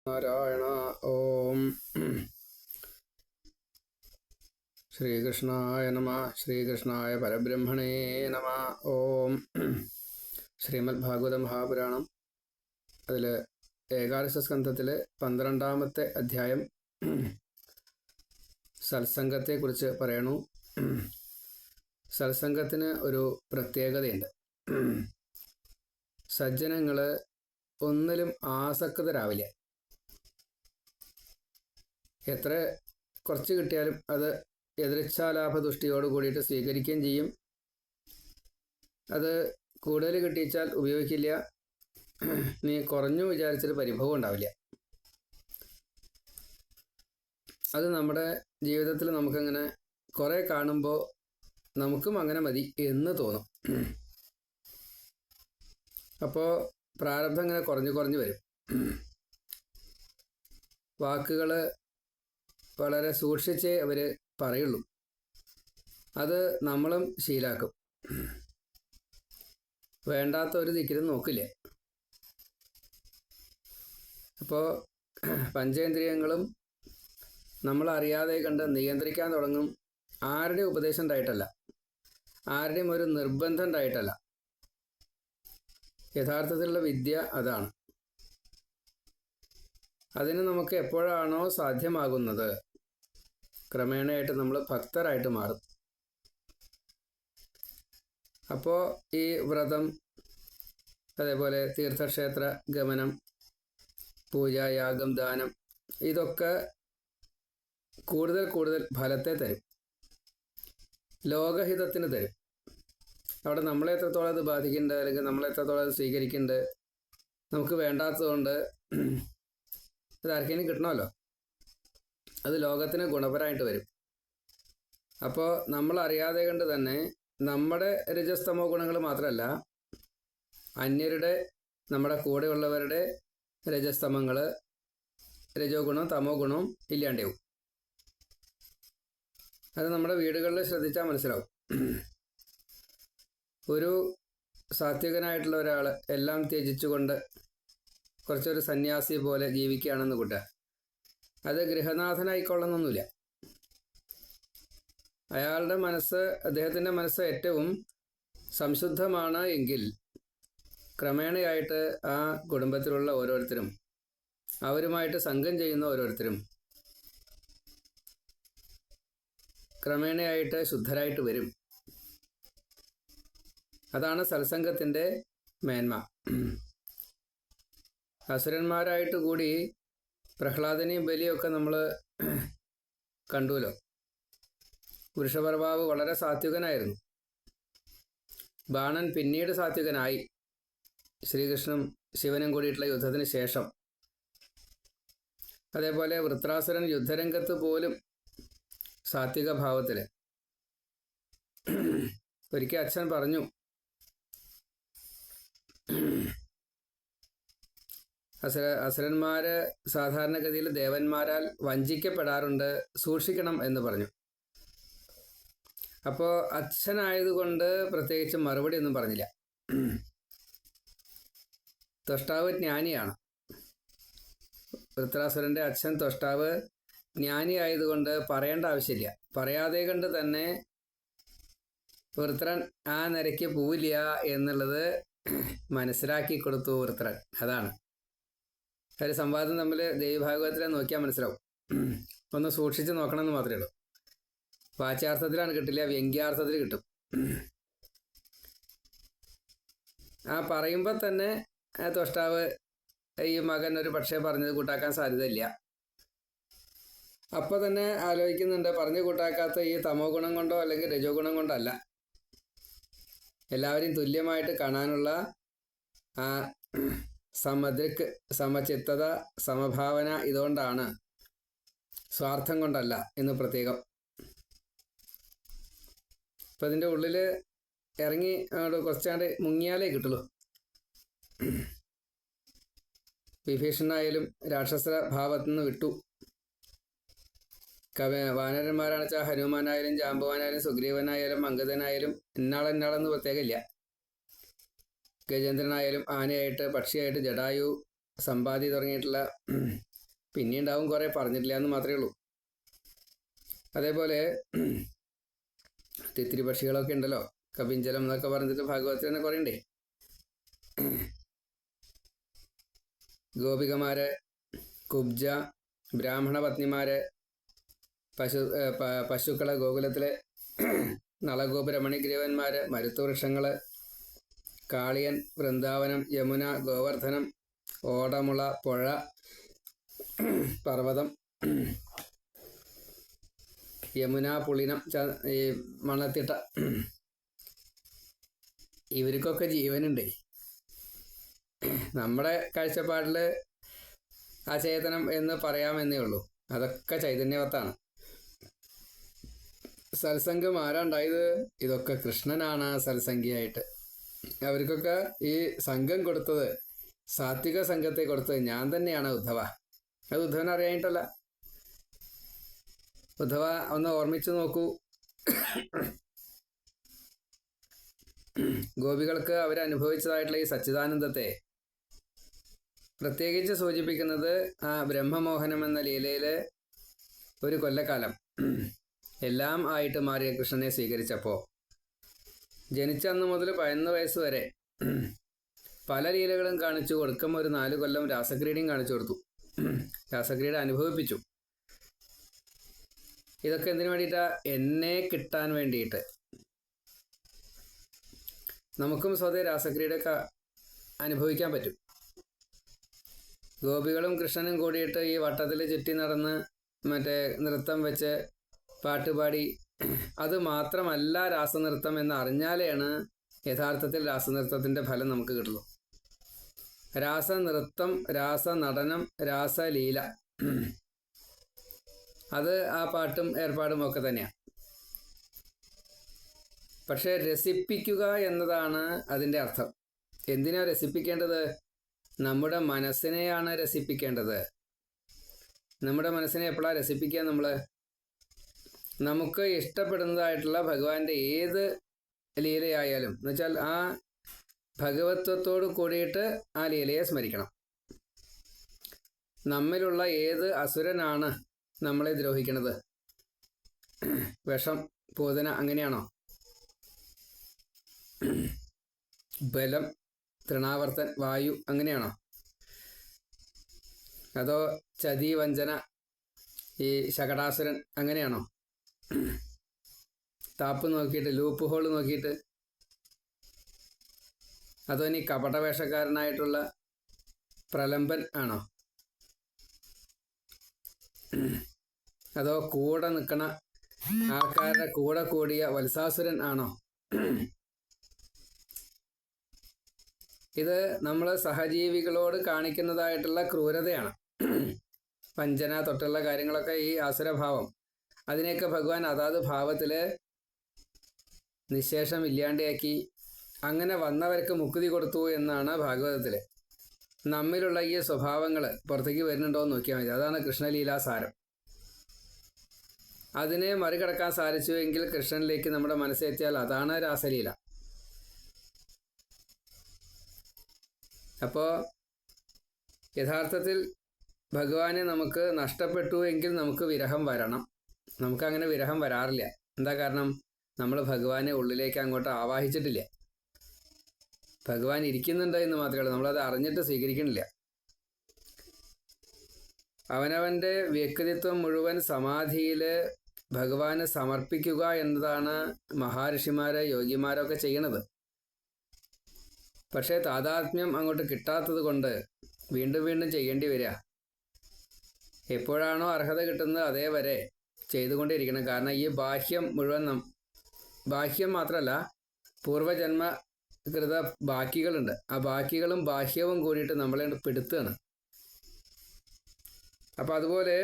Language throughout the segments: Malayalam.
നാരായണ. ഓം ശ്രീകൃഷ്ണായ നമ. ശ്രീകൃഷ്ണായ പരബ്രഹ്മണേ നമ. ഓം ശ്രീമദ് ഭാഗവത മഹാപുരാണം അതിൽ ഏകാദശ സ്കന്ധത്തിൽ 12-ാമത്തെ അധ്യായം സത്സംഗത്തെക്കുറിച്ച് പറയണു. സത്സംഗത്തിന് ഒരു പ്രത്യേകതയുണ്ട്. സജ്ജനങ്ങൾ ഒന്നിലും ആസക്തരാവില്ല. എത്ര കുറച്ച് കിട്ടിയാലും അത് എതിർച്ഛാലാഭദുഷ്ടിയോട് കൂടിയിട്ട് സ്വീകരിക്കുകയും ചെയ്യും. അത് കൂടുതൽ കിട്ടിച്ചാൽ ഉപയോഗിക്കില്ല. നീ കുറഞ്ഞു വിചാരിച്ചൊരു പരിഭവം ഉണ്ടാവില്ല. അത് നമ്മുടെ ജീവിതത്തിൽ നമുക്കങ്ങനെ കുറേ കാണുമ്പോൾ നമുക്കും അങ്ങനെ മതി എന്ന് തോന്നും. അപ്പോൾ പ്രാരബ്ധം ഇങ്ങനെ കുറഞ്ഞു വരും. വാക്കുകൾ വളരെ സൂക്ഷിച്ചേ അവർ പറയുള്ളൂ. അത് നമ്മളും ശീലാക്കും. വേണ്ടാത്ത ഒരു ദിക്കിലും നോക്കില്ല. അപ്പോൾ പഞ്ചേന്ദ്രിയങ്ങളും നമ്മളറിയാതെ കണ്ട് നിയന്ത്രിക്കാൻ തുടങ്ങും. ആരുടെയും ഉപദേശം ഉണ്ടായിട്ടല്ല, ആരുടെയും ഒരു നിർബന്ധം ഉണ്ടായിട്ടല്ല. യഥാർത്ഥത്തിലുള്ള വിദ്യ അതാണ്. അതിന് നമുക്ക് എപ്പോഴാണോ സാധ്യമാകുന്നത് ക്രമേണയായിട്ട് നമ്മൾ ഭക്തരായിട്ട് മാറും. അപ്പോൾ ഈ വ്രതം, അതേപോലെ തീർത്ഥക്ഷേത്ര ഗമനം, പൂജ, യാഗം, ദാനം, ഇതൊക്കെ കൂടുതൽ ഫലത്തെ തരും, ലോകഹിതത്തിന് തരും. അവിടെ നമ്മളെ എത്രത്തോളം അത് ബാധിക്കുന്നുണ്ട്, അല്ലെങ്കിൽ നമ്മളെത്രത്തോളം അത് സ്വീകരിക്കുന്നുണ്ട്, നമുക്ക് വേണ്ടാത്തതുകൊണ്ട് അത് ആർക്കെങ്കിലും കിട്ടണമല്ലോ, അത് ലോകത്തിന് ഗുണപരമായിട്ട് വരും. അപ്പോൾ നമ്മൾ അറിയാതെ കണ്ട് തന്നെ നമ്മുടെ രജസ്തമോ ഗുണങ്ങൾ മാത്രമല്ല, അന്യരുടെ, നമ്മുടെ കൂടെയുള്ളവരുടെ രജസ്തമങ്ങൾ, രജോ ഗുണം തമോ ഗുണവും ഇല്ലാണ്ടാവും. അത് നമ്മുടെ വീടുകളിൽ ശ്രദ്ധിച്ചാൽ മനസ്സിലാവും. ഒരു സാത്വികനായിട്ടുള്ള ഒരാൾ എല്ലാം ത്യജിച്ചുകൊണ്ട് കുറച്ചൊരു സന്യാസി പോലെ ജീവിക്കുകയാണെന്ന് കൂട്ടുക. അത് ഗൃഹനാഥനായിക്കൊള്ളുന്നൊന്നുമില്ല. അയാളുടെ മനസ്സ്, അദ്ദേഹത്തിൻ്റെ മനസ്സ് ഏറ്റവും സംശുദ്ധമാണ് എങ്കിൽ ക്രമേണയായിട്ട് ആ കുടുംബത്തിലുള്ള ഓരോരുത്തരും, അവരുമായിട്ട് സംഘം ചെയ്യുന്ന ഓരോരുത്തരും ക്രമേണയായിട്ട് ശുദ്ധരായിട്ട് വരും. അതാണ് സത്സംഗത്തിൻ്റെ മേന്മ. അസുരന്മാരായിട്ട് കൂടി പ്രഹ്ലാദനെയും ബലിയൊക്കെ നമ്മൾ കണ്ടുവല്ലോ. വൃഷപർവാവ് വളരെ സാത്വികനായിരുന്നു. ബാണൻ പിന്നീട് സാത്വികനായി, ശ്രീകൃഷ്ണനും ശിവനും കൂടിയിട്ടുള്ള യുദ്ധത്തിന് ശേഷം. അതേപോലെ വൃത്രാസുരൻ യുദ്ധരംഗത്ത് പോലും സാത്വിക ഭാവത്തിൽ. ഒരിക്കൽ അച്ഛൻ പറഞ്ഞു, അസുരന്മാർ സാധാരണഗതിയിൽ ദേവന്മാരാൽ വഞ്ചിക്കപ്പെടാറുണ്ട്, സൂക്ഷിക്കണം എന്ന് പറഞ്ഞു. അപ്പോൾ അച്ഛനായതുകൊണ്ട് പ്രത്യേകിച്ച് മറുപടി ഒന്നും പറഞ്ഞില്ല. ത്വഷ്ടാവ് ജ്ഞാനിയാണ്. വൃത്രാസുരൻ്റെ അച്ഛൻ ത്വഷ്ടാവ് ജ്ഞാനി ആയതുകൊണ്ട് പറയേണ്ട ആവശ്യമില്ല. പറയാതെ കണ്ട് തന്നെ വൃത്രൻ ആ നിരയ്ക്ക് പോവില്ല എന്നുള്ളത് മനസ്സിലാക്കി കൊടുത്തു വൃത്രൻ. അതാണ് ഒരു സംവാദം തമ്മിൽ ദേവീഭാഗവതത്തിലെ നോക്കിയാൽ മനസ്സിലാവും. ഒന്ന് സൂക്ഷിച്ച് നോക്കണമെന്ന് മാത്രമേ ഉള്ളൂ. വാച്യാർത്ഥത്തിലാണ് കിട്ടില്ല, വ്യംഗ്യാർത്ഥത്തിൽ കിട്ടും. ആ പറയുമ്പോൾ തന്നെ ത്വഷ്ടാവ് ഈ മകൻ ഒരു പക്ഷേ പറഞ്ഞത് കൂട്ടാക്കാൻ സാധ്യതയില്ല. അപ്പോൾ തന്നെ ആലോചിക്കുന്നുണ്ട്, പറഞ്ഞു കൂട്ടാക്കാത്ത ഈ തമോ ഗുണം കൊണ്ടോ അല്ലെങ്കിൽ രജോ ഗുണം കൊണ്ടോ അല്ല, എല്ലാവരെയും തുല്യമായിട്ട് കാണാനുള്ള ആ സമദൃക്, സമചിത്തത, സമഭാവന, ഇതുകൊണ്ടാണ്, സ്വാർത്ഥം കൊണ്ടല്ല എന്ന് പ്രത്യേകം. അപ്പം അതിൻ്റെ ഉള്ളിൽ ഇറങ്ങി അങ്ങോട്ട് കുറച്ചാണ്ട് മുങ്ങിയാലേ കിട്ടുള്ളൂ. വിഭീഷണനായാലും രാക്ഷസ ഭാവത്തു നിന്ന് വിട്ടു. വാനരന്മാരാണെന്ന് വെച്ചാൽ ഹനുമാനായാലും ജാമ്പവാനായാലും സുഗ്രീവനായാലും അംഗദനായാലും ഇന്നാളെന്ന് പ്രത്യേകമില്ല. ഗജേന്ദ്രനായാലും ആനയായിട്ട്, പക്ഷിയായിട്ട്, ജടായു, സമ്പാദി തുടങ്ങിയിട്ടുള്ള പിന്നെ ഉണ്ടാവും കുറേ, പറഞ്ഞിട്ടില്ല എന്ന് മാത്രമേ ഉള്ളൂ. അതേപോലെ തിത്തിരി പക്ഷികളൊക്കെ ഉണ്ടല്ലോ, കപിഞ്ചലം എന്നൊക്കെ പറഞ്ഞിട്ട് ഭാഗവതത്തിൽ തന്നെ കുറേ ഉണ്ടേ. ഗോപികമാര്, കുബ്ജ, ബ്രാഹ്മണ പത്നിമാര്, പശുക്കള്, ഗോകുലത്തിലെ നളഗോപുര മണിഗ്രീവന്മാര്, മരുത്തുവൃക്ഷങ്ങള്, കാളിയൻ, വൃന്ദാവനം, യമുന, ഗോവർദ്ധനം, ഓടമുള, പുഴ, പർവ്വതം, യമുന, പുളിനം, ഈ മണത്തിട്ട, ഇവർക്കൊക്കെ ജീവനുണ്ട്. നമ്മുടെ കാഴ്ചപ്പാടിൽ അചേതനം എന്ന് പറയാമെന്നേ ഉള്ളൂ. അതൊക്കെ ചൈതന്യവത്താണ്. സത്സംഗം ആരാ ഉണ്ടായത്? ഇതൊക്കെ കൃഷ്ണനാണ് സത്സംഗിയായിട്ട്. അവർക്കൊക്കെ ഈ സംഘം കൊടുത്തത്, സാത്വിക സംഘത്തെ കൊടുത്തത് ഞാൻ തന്നെയാണ് ഉദ്ധവ. അത് ഉദ്ധവൻ അറിയാനിട്ടല്ല. ഉദ്ധവ ഒന്ന് ഓർമ്മിച്ചു നോക്കൂ. ഗോപികൾക്ക് അവരനുഭവിച്ചതായിട്ടുള്ള ഈ സച്ചിദാനന്ദത്തെ പ്രത്യേകിച്ച് സൂചിപ്പിക്കുന്നത് ആ ബ്രഹ്മമോഹനം എന്ന ലീലയില് ഒരു കൊല്ലക്കാലം എല്ലാം ആയിട്ട് മാറിയ കൃഷ്ണനെ സ്വീകരിച്ചപ്പോൾ ജനിച്ചന്ന് മുതൽ 11 വയസ്സ് വരെ പല ലീലകളും കാണിച്ചു കൊടുക്കും. ഒരു 4 കൊല്ലം രാസക്രീഡയും കാണിച്ചു കൊടുത്തു, രാസക്രീഡ അനുഭവിപ്പിച്ചു. ഇതൊക്കെ എന്തിനു വേണ്ടിയിട്ടാ? എന്നെ കിട്ടാൻ വേണ്ടിയിട്ട്. നമുക്കും സ്വതേ രാസക്രീഡയൊക്കെ അനുഭവിക്കാൻ പറ്റും. ഗോപികളും കൃഷ്ണനും കൂടിയിട്ട് ഈ വട്ടത്തിൽ ചുറ്റി നടന്ന് മറ്റേ നൃത്തം വെച്ച് പാട്ടുപാടി, അത് മാത്രമല്ല രാസനൃത്തം എന്ന് അറിഞ്ഞാലാണ് യഥാർത്ഥത്തിൽ രാസനൃത്തത്തിൻ്റെ ഫലം നമുക്ക് കിട്ടുള്ളൂ. രാസനൃത്തം, രാസനടനം, രാസലീല, അത് ആ പാട്ടും ഏർപ്പാടും ഒക്കെ തന്നെയാണ്. പക്ഷെ രസിപ്പിക്കുക എന്നതാണ് അതിൻ്റെ അർത്ഥം. എന്തിനാ രസിപ്പിക്കേണ്ടത്? നമ്മുടെ മനസ്സിനെയാണ് രസിപ്പിക്കേണ്ടത്. നമ്മുടെ മനസ്സിനെ എപ്പോഴാണ് രസിപ്പിക്കുക? നമുക്ക് ഇഷ്ടപ്പെടുന്നതായിട്ടുള്ള ഭഗവാന്റെ ഏത് ലീലയായാലും, എന്നുവെച്ചാൽ ആ ഭഗവത്വത്തോട് കൂടിയിട്ട് ആ ലീലയെ സ്മരിക്കണം. നമ്മിലുള്ള ഏത് അസുരനാണ് നമ്മളെ ദ്രോഹിക്കുന്നത്? വിഷം, പൂതന, അങ്ങനെയാണോ? ബലം, തൃണാവർത്തൻ, വായു, അങ്ങനെയാണോ? അതോ ചതി, വഞ്ചന, ഈ ശകടാസുരൻ, അങ്ങനെയാണോ? താപ്പ് നോക്കിയിട്ട്, ലൂപ്പ് ഹോൾ നോക്കിയിട്ട്? അതോ ഇനി കപടവേഷക്കാരനായിട്ടുള്ള പ്രലംബൻ ആണോ? അതോ കൂടെ നിൽക്കണ ആൾക്കാരുടെ കൂടെ കൂടിയ വത്സാസുരൻ ആണോ? ഇത് നമ്മൾ സഹജീവികളോട് കാണിക്കുന്നതായിട്ടുള്ള ക്രൂരതയാണ്. വഞ്ചന തൊട്ടുള്ള കാര്യങ്ങളൊക്കെ ഈ ആസുരഭാവം, അതിനെയൊക്കെ ഭഗവാൻ അതാത് ഭാവത്തിൽ നിശേഷം ഇല്ലാണ്ടാക്കി അങ്ങനെ വന്നവർക്ക് മുക്തി കൊടുത്തു എന്നാണ് ഭാഗവതത്തിൽ. നമ്മിലുള്ള ഈ സ്വഭാവങ്ങൾ പുറത്തേക്ക് വരുന്നുണ്ടോ എന്ന് നോക്കിയാൽ മതി. അതാണ് കൃഷ്ണലീലാസാരം. അതിനെ മറികടക്കാൻ സാധിച്ചുവെങ്കിൽ കൃഷ്ണനിലേക്ക് നമ്മുടെ മനസ്സെത്തിയാൽ അതാണ് രാസലീല. അപ്പോൾ യഥാർത്ഥത്തിൽ ഭഗവാനെ നമുക്ക് നഷ്ടപ്പെട്ടു എങ്കിൽ നമുക്ക് വിരഹം വരണം. നമുക്കങ്ങനെ വിരഹം വരാറില്ല. എന്താ കാരണം? നമ്മൾ ഭഗവാനെ ഉള്ളിലേക്ക് അങ്ങോട്ട് ആവാഹിച്ചിട്ടില്ല. ഭഗവാൻ ഇരിക്കുന്നുണ്ട് എന്ന് മാത്രമേ ഉള്ളൂ, നമ്മളത് അറിഞ്ഞിട്ട് സ്വീകരിക്കണില്ല. അവനവൻ്റെ വ്യക്തിത്വം മുഴുവൻ സമാധിയിൽ ഭഗവാന് സമർപ്പിക്കുക എന്നതാണ് മഹാഋഷിമാര്, യോഗിമാരൊക്കെ ചെയ്യണത്. പക്ഷേ താതാത്മ്യം അങ്ങോട്ട് കിട്ടാത്തത് കൊണ്ട് വീണ്ടും വീണ്ടും ചെയ്യേണ്ടി വരിക. എപ്പോഴാണോ അർഹത കിട്ടുന്നത് അതേവരെ ചെയ്തുകൊണ്ടിരിക്കണം. കാരണം ഈ ബാഹ്യം മുഴുവൻ, ബാഹ്യം മാത്രമല്ല പൂർവജന്മകൃത ബാക്കികളുണ്ട്. ആ ബാക്കികളും ബാഹ്യവും കൂടിയിട്ട് നമ്മളെ പെടുത്തുകയാണ്. അപ്പം അതുപോലെ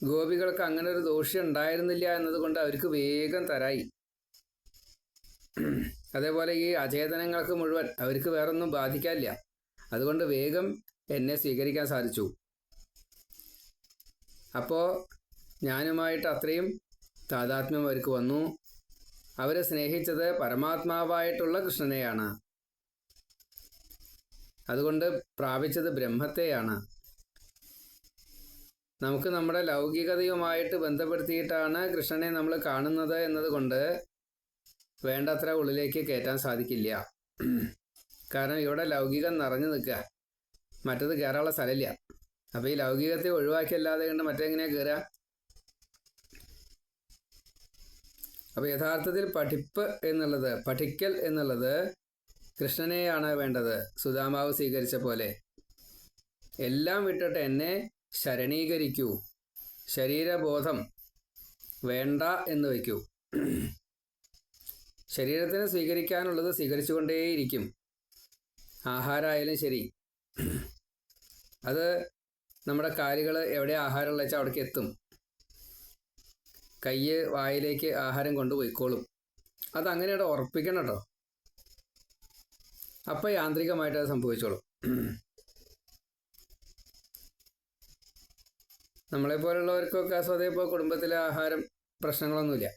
ഗോപികൾക്ക് അങ്ങനെ ഒരു ദോഷം ഉണ്ടായിരുന്നില്ല എന്നതുകൊണ്ട് അവർക്ക് വേഗം തരായി. അതേപോലെ ഈ അചേതനങ്ങൾക്ക് മുഴുവൻ അവർക്ക് വേറൊന്നും ബാധിക്കാനില്ല. അതുകൊണ്ട് വേഗം എന്നെ സ്വീകരിക്കാൻ സാധിച്ചു. അപ്പോൾ ഞാനുമായിട്ട് അത്രയും താതാത്മ്യം അവർക്ക് വന്നു. അവരെ സ്നേഹിച്ചത് പരമാത്മാവായിട്ടുള്ള കൃഷ്ണനെയാണ്. അതുകൊണ്ട് പ്രാപിച്ചത് ബ്രഹ്മത്തെയാണ്. നമുക്ക് നമ്മുടെ ലൗകികതയുമായിട്ട് ബന്ധപ്പെടുത്തിയിട്ടാണ് കൃഷ്ണനെ നമ്മൾ കാണുന്നത് എന്നതുകൊണ്ട് വേണ്ടത്ര ഉള്ളിലേക്ക് കയറ്റാൻ സാധിക്കില്ല. കാരണം ഇവിടെ ലൗകികം നിറഞ്ഞു നിൽക്കുക, മറ്റത് കയറാനുള്ള സ്ഥലമില്ല. അപ്പോൾ ഈ ലൗകികത്തെ ഒഴിവാക്കിയല്ലാതെ കണ്ട് മറ്റെങ്ങനെയാണ് കയറുക? അപ്പോൾ യഥാർത്ഥത്തിൽ പഠിക്കൽ എന്നുള്ളത് കൃഷ്ണനെയാണ് വേണ്ടത്. സുദാമാവ് സ്വീകരിച്ച പോലെ എല്ലാം വിട്ടിട്ട് എന്നെ ശരണീകരിക്കൂ, ശരീരബോധം വേണ്ട എന്ന് വയ്ക്കൂ. ശരീരത്തിന് സ്വീകരിക്കാനുള്ളത് സ്വീകരിച്ചുകൊണ്ടേയിരിക്കും. ആഹാരമായാലും ശരി, അത് നമ്മുടെ കാലുകൾ എവിടെ ആഹാരമുള്ള വെച്ചാൽ അവിടേക്ക് എത്തും. കൈ വായിലേക്ക് ആഹാരം കൊണ്ടുപോയിക്കോളും. അതങ്ങനെയുടെ ഉറപ്പിക്കണം കേട്ടോ. അപ്പം യാന്ത്രികമായിട്ട് അത് സംഭവിച്ചോളും. നമ്മളെപ്പോലുള്ളവർക്കൊക്കെ സ്വതേ ഇപ്പോൾ കുടുംബത്തിലെ ആഹാരം പ്രശ്നങ്ങളൊന്നുമില്ല.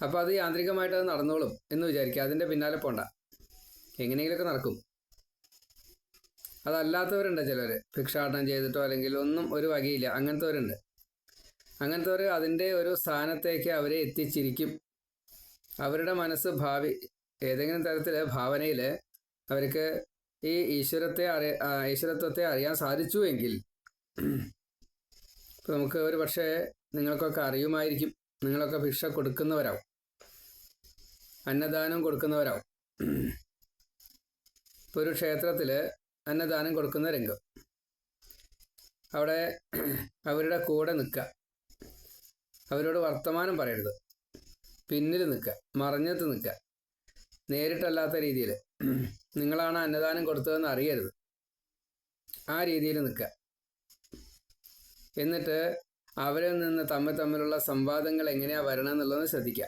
അപ്പോൾ അത് യാന്ത്രികമായിട്ട് അത് നടന്നോളും എന്ന് വിചാരിക്കുക. അതിൻ്റെ പിന്നാലെ പോണ്ട, എങ്ങനെയെങ്കിലുമൊക്കെ നടക്കും. അതല്ലാത്തവരുണ്ട് ചിലർ, ഭിക്ഷാടനം ചെയ്തിട്ടോ അല്ലെങ്കിൽ ഒന്നും ഒരു വകയില്ല, അങ്ങനത്തെവരുണ്ട്. അങ്ങനത്തെവർ അതിൻ്റെ ഒരു സ്ഥാനത്തേക്ക് അവരെ എത്തിച്ചിരിക്കും. അവരുടെ മനസ്സ് ഏതെങ്കിലും തരത്തിൽ ഭാവനയിൽ അവർക്ക് ഈ ഈശ്വരത്വത്തെ അറിയാൻ സാധിച്ചു എങ്കിൽ, ഇപ്പോൾ നമുക്ക് ഒരു പക്ഷേ നിങ്ങൾക്കൊക്കെ അറിയുമായിരിക്കും, നിങ്ങളൊക്കെ ഭിക്ഷ കൊടുക്കുന്നവരാവും, അന്നദാനം കൊടുക്കുന്നവരാവും. ഇപ്പോൾ ഒരു ക്ഷേത്രത്തിൽ അന്നദാനം കൊടുക്കുന്ന രംഗം, അവിടെ അവരുടെ കൂടെ നിൽക്കുക, അവരോട് വർത്തമാനം പറയരുത്, പിന്നിൽ നിൽക്കുക, മറഞ്ഞത്ത് നിൽക്കുക, നേരിട്ടല്ലാത്ത രീതിയിൽ നിങ്ങളാണ് അന്നദാനം കൊടുത്തതെന്ന് അറിയരുത്, ആ രീതിയിൽ നിൽക്കുക. എന്നിട്ട് അവരിൽ നിന്ന് തമ്മിലുള്ള സംവാദങ്ങൾ എങ്ങനെയാണ് വരണമെന്നുള്ളത് ശ്രദ്ധിക്കുക.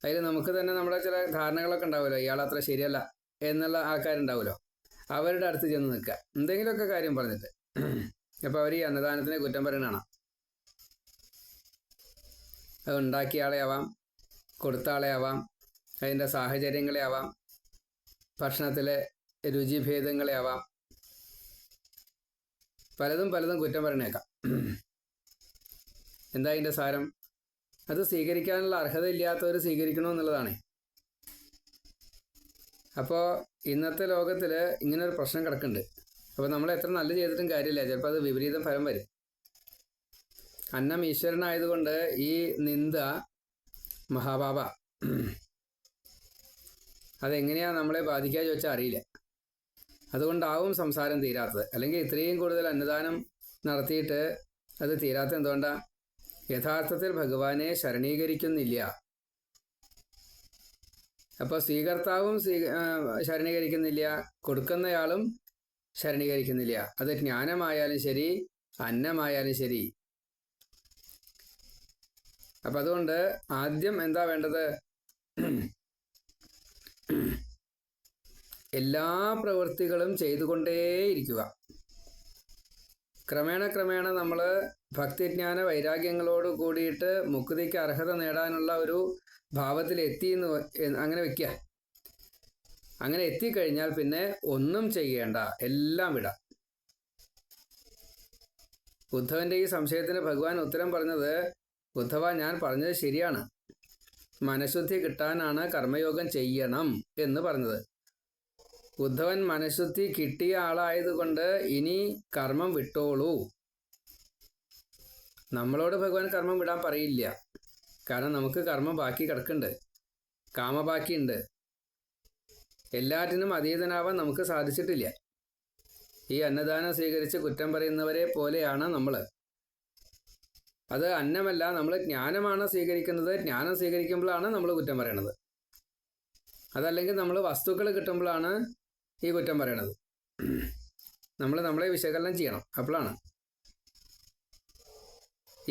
അതിൽ നമുക്ക് തന്നെ നമ്മുടെ ചില ധാരണകളൊക്കെ ഉണ്ടാവുമല്ലോ, ഇയാളത്ര ശരിയല്ല എന്നുള്ള ആൾക്കാരുണ്ടാവുമല്ലോ, അവരുടെ അടുത്ത് ചെന്ന് നിൽക്കുക, എന്തെങ്കിലുമൊക്കെ കാര്യം പറഞ്ഞിട്ട്. അപ്പോൾ അവർ ഈ അന്നദാനത്തിനെ കുറ്റം പറയണതാണ്. അത് ഉണ്ടാക്കിയ ആളെ ആവാം, കൊടുത്ത ആളെ ആവാം, അതിൻ്റെ സാഹചര്യങ്ങളെ ആവാം, ഭക്ഷണത്തിലെ രുചിഭേദങ്ങളെ ആവാം, പലതും കുറ്റം പറയണേക്കാം. എന്താ അതിൻ്റെ സാരം? അത് സ്വീകരിക്കാനുള്ള അർഹതയില്ലാത്തവർ സ്വീകരിക്കണമെന്നുള്ളതാണ്. അപ്പോൾ ഇന്നത്തെ ലോകത്തിൽ ഇങ്ങനൊരു പ്രശ്നം കിടക്കുന്നുണ്ട്. അപ്പോൾ നമ്മൾ എത്ര നല്ല ചെയ്തിട്ടും കാര്യമില്ല, ചിലപ്പോൾ അത് വിപരീതം ഫലം വരും. അന്നം ഈശ്വരനായതുകൊണ്ട് ഈ നിന്ദ മഹാപാപ. അതെങ്ങനെയാണ് നമ്മളെ ബാധിക്കുക ചോദിച്ചാൽ അറിയില്ല. അതുകൊണ്ടാവും സംസാരം തീരാത്തത്. അല്ലെങ്കിൽ ഇത്രയും കൂടുതൽ അന്നദാനം നടത്തിയിട്ട് അത് തീരാത്ത എന്തുകൊണ്ടാണ്? യഥാർത്ഥത്തിൽ ഭഗവാനെ ശരണീകരിക്കുന്നില്ല. അപ്പോൾ സ്വീകർത്താവും ശരണീകരിക്കുന്നില്ല, കൊടുക്കുന്നയാളും ശരണീകരിക്കുന്നില്ല. അത് ജ്ഞാനമായാലും ശരി, അന്നമായാലും ശരി. അപ്പം അതുകൊണ്ട് ആദ്യം എന്താ വേണ്ടത്? എല്ലാ പ്രവൃത്തികളും ചെയ്തുകൊണ്ടേയിരിക്കുക. ക്രമേണ നമ്മൾ ഭക്തിജ്ഞാന വൈരാഗ്യങ്ങളോട് കൂടിയിട്ട് മുക്തിക്ക് അർഹത നേടാനുള്ള ഒരു ഭാവത്തിലെത്തി എന്ന് അങ്ങനെ വയ്ക്കുക. അങ്ങനെ എത്തിക്കഴിഞ്ഞാൽ പിന്നെ ഒന്നും ചെയ്യേണ്ട, എല്ലാം വിടാം. ഉദ്ധവൻ്റെ ഈ സംശയത്തിന് ഭഗവാൻ ഉത്തരം പറഞ്ഞത്, ഉദ്ധവ, ഞാൻ പറഞ്ഞത് ശരിയാണ്, മനഃശുദ്ധി കിട്ടാനാണ് കർമ്മയോഗം ചെയ്യണം എന്ന് പറഞ്ഞത്. ഉദ്ധവൻ മനഃശുദ്ധി കിട്ടിയ ആളായതുകൊണ്ട് ഇനി കർമ്മം വിട്ടോളൂ. നമ്മളോട് ഭഗവാൻ കർമ്മം വിടാൻ പറയില്ല. കാരണം നമുക്ക് കർമ്മം ബാക്കി കിടക്കുന്നുണ്ട്, കാമബാക്കിയുണ്ട്. എല്ലാറ്റിനും അതീതനാവാൻ നമുക്ക് സാധിച്ചിട്ടില്ല. ഈ അന്നദാനം സ്വീകരിച്ച് കുറ്റം പറയുന്നവരെ പോലെയാണ് നമ്മൾ. അത് അന്നമല്ല, നമ്മൾ ജ്ഞാനമാണ് സ്വീകരിക്കുന്നത്. ജ്ഞാനം സ്വീകരിക്കുമ്പോഴാണ് നമ്മൾ കുറ്റം പറയണത്. അതല്ലെങ്കിൽ നമ്മൾ വസ്തുക്കൾ കിട്ടുമ്പോഴാണ് ഈ കുറ്റം പറയണത്. നമ്മളെ വിശകലനം ചെയ്യണം. അപ്പോഴാണ്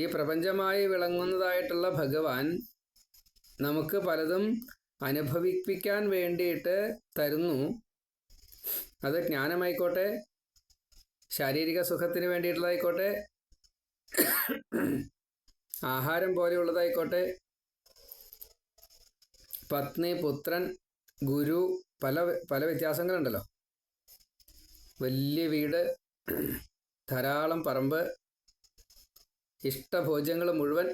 ഈ പ്രപഞ്ചമായി വിളങ്ങുന്നതായിട്ടുള്ള ഭഗവാൻ നമുക്ക് പലതും അനുഭവിപ്പിക്കാൻ വേണ്ടിയിട്ട് തരുന്നു. അത് ജ്ഞാനമായിക്കോട്ടെ, ശാരീരിക സുഖത്തിന് വേണ്ടിയിട്ടുള്ളതായിക്കോട്ടെ, ആഹാരം പോലെയുള്ളതായിക്കോട്ടെ, പത്നി, പുത്രൻ, ഗുരു, പല വ്യത്യാസങ്ങളുണ്ടല്ലോ. വലിയ വീട്, ധാരാളം പറമ്പ്, ഇഷ്ടഭോജ്യങ്ങൾ മുഴുവൻ,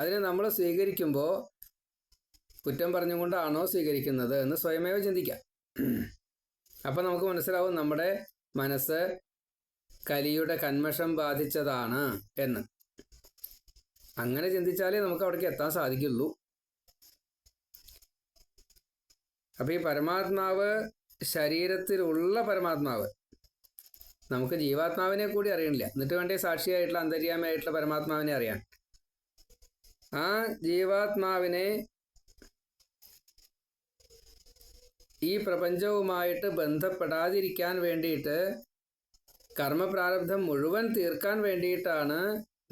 അതിനെ നമ്മൾ സ്വീകരിക്കുമ്പോൾ കുറ്റം പറഞ്ഞുകൊണ്ടാണോ സ്വീകരിക്കുന്നത് എന്ന് സ്വയമേവ ചിന്തിക്കാം. അപ്പം നമുക്ക് മനസ്സിലാവും നമ്മുടെ മനസ്സ് കലിയുടെ കന്മഷം ബാധിച്ചതാണ് എന്ന്. അങ്ങനെ ചിന്തിച്ചാലേ നമുക്ക് അവിടേക്ക് എത്താൻ സാധിക്കുള്ളൂ. അപ്പം ഈ പരമാത്മാവ്, ശരീരത്തിലുള്ള പരമാത്മാവ്, നമുക്ക് ജീവാത്മാവിനെ കൂടി അറിയണില്ല, എന്നിട്ട് വേണ്ടേ സാക്ഷിയായിട്ടുള്ള അന്തര്യാമിയായിട്ടുള്ള പരമാത്മാവിനെ അറിയാൻ. ആ ജീവാത്മാവിനെ ഈ പ്രപഞ്ചവുമായിട്ട് ബന്ധപ്പെടാതിരിക്കാൻ വേണ്ടിയിട്ട്, കർമ്മപ്രാരബ്ധം മുഴുവൻ തീർക്കാൻ വേണ്ടിയിട്ടാണ്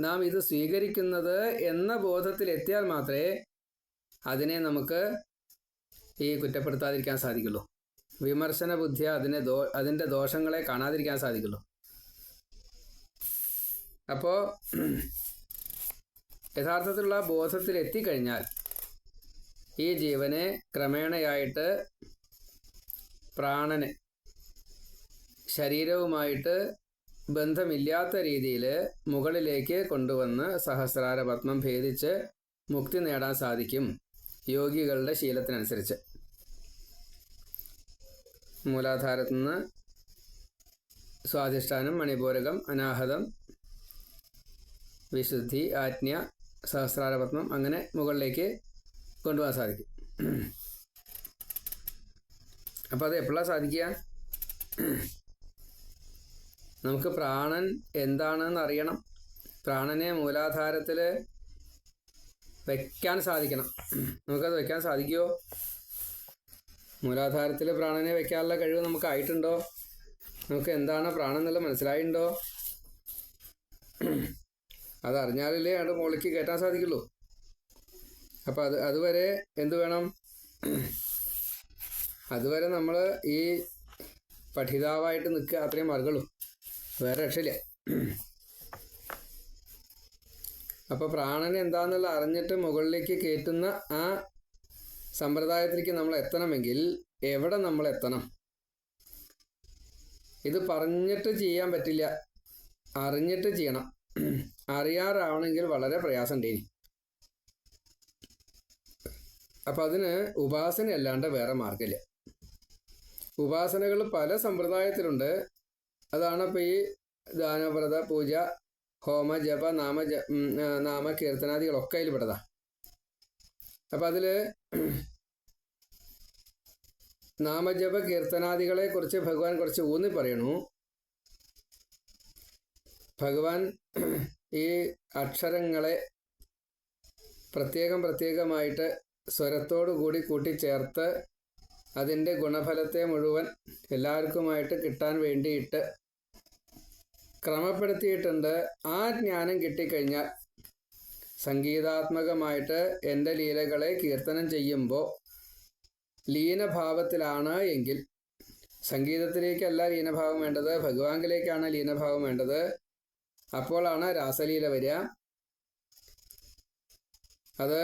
നാം ഇത് സ്വീകരിക്കുന്നത് എന്ന ബോധത്തിലെത്തിയാൽ മാത്രമേ അതിനെ നമുക്ക് ഈ കുറ്റപ്പെടുത്താതിരിക്കാൻ സാധിക്കുള്ളൂ. വിമർശന ബുദ്ധി അതിൻ്റെ ദോഷങ്ങളെ കാണാതിരിക്കാൻ സാധിക്കുള്ളൂ. അപ്പോൾ യഥാർത്ഥത്തിലുള്ള ബോധത്തിലെത്തിക്കഴിഞ്ഞാൽ ഈ ജീവനെ ക്രമേണയായിട്ട് പ്രാണനെ ശരീരവുമായിട്ട് ബന്ധമില്ലാത്ത രീതിയിൽ മുകളിലേക്ക് കൊണ്ടുവന്ന് സഹസ്രാര പത്മം ഭേദിച്ച് മുക്തി നേടാൻ സാധിക്കും യോഗികളുടെ ശീലത്തിനനുസരിച്ച്. മൂലാധാരത്തു നിന്ന് സ്വാധിഷ്ഠാനം, മണിപൂരകം, അനാഹതം, വിശുദ്ധി, ആജ്ഞ, സഹസ്രാര പത്മം, അങ്ങനെ മുകളിലേക്ക് കൊണ്ടുപോകാൻ സാധിക്കും. അപ്പോൾ അത് എപ്പോഴാണ് സാധിക്കുക? നമുക്ക് പ്രാണൻ എന്താണെന്ന് അറിയണം. പ്രാണനെ മൂലാധാരത്തിൽ വയ്ക്കാൻ സാധിക്കണം. നമുക്കത് വയ്ക്കാൻ സാധിക്കുമോ? മൂലാധാരത്തിൽ പ്രാണനെ വയ്ക്കാനുള്ള കഴിവ് നമുക്കായിട്ടുണ്ടോ? നമുക്ക് എന്താണ് പ്രാണൻ എന്നുള്ളത് മനസ്സിലായിട്ടുണ്ടോ? അതറിഞ്ഞാലല്ലേ അവിടെ മുകളിലേക്ക് കയറ്റാൻ സാധിക്കുള്ളൂ. അപ്പോൾ അതുവരെ എന്ത് വേണം? അതുവരെ നമ്മൾ ഈ പഠിതാവായിട്ട് നിൽക്കുക, അത്രയും മാർഗുള്ളൂ, വേറെ രക്ഷയില്ല. അപ്പോൾ പ്രാണൻ എന്താണെന്നുള്ള അറിഞ്ഞിട്ട് മുകളിലേക്ക് കയറ്റുന്ന ആ സമ്പ്രദായത്തിലേക്ക് നമ്മൾ എത്തണമെങ്കിൽ എവിടെ നമ്മൾ എത്തണം? ഇത് പറഞ്ഞിട്ട് ചെയ്യാൻ പറ്റില്ല, അറിഞ്ഞിട്ട് ചെയ്യണം. അറിയാറാവണമെങ്കിൽ വളരെ പ്രയാസമുണ്ട് ഇനി. അപ്പം അതിന് ഉപാസന അല്ലാണ്ട് വേറെ മാർഗമില്ല. ഉപാസനകൾ പല സമ്പ്രദായത്തിലുണ്ട്. അതാണ് ഇപ്പോൾ ഈ ദാനവ്രത, പൂജ, ഹോമ, ജപ, നാമ കീർത്തനാദികളൊക്കെ അതിൽ പെട്ടതാണ്. അപ്പം അതിൽ നാമജപ കീർത്തനാദികളെ കുറിച്ച് ഭഗവാൻ കുറച്ച് ഊന്നി പറയണു. ഭഗവാൻ ഈ അക്ഷരങ്ങളെ പ്രത്യേകമായിട്ട് സ്വരത്തോടു കൂടി കൂട്ടിച്ചേർത്ത് അതിൻ്റെ ഗുണഫലത്തെ മുഴുവൻ എല്ലാവർക്കുമായിട്ട് കിട്ടാൻ വേണ്ടിയിട്ട് ക്രമപ്പെടുത്തിയിട്ടുണ്ട്. ആ ജ്ഞാനം കിട്ടിക്കഴിഞ്ഞാൽ സംഗീതാത്മകമായിട്ട് എൻ്റെ ലീലകളെ കീർത്തനം ചെയ്യുമ്പോൾ ലീനഭാവത്തിലാണ് എങ്കിൽ, സംഗീതത്തിലേക്കല്ല ലീനഭാവം വേണ്ടത്, ഭഗവാനിലേക്കാണ് ലീനഭാവം വേണ്ടത്. അപ്പോഴാണ് രാസലീല വരിക. അത്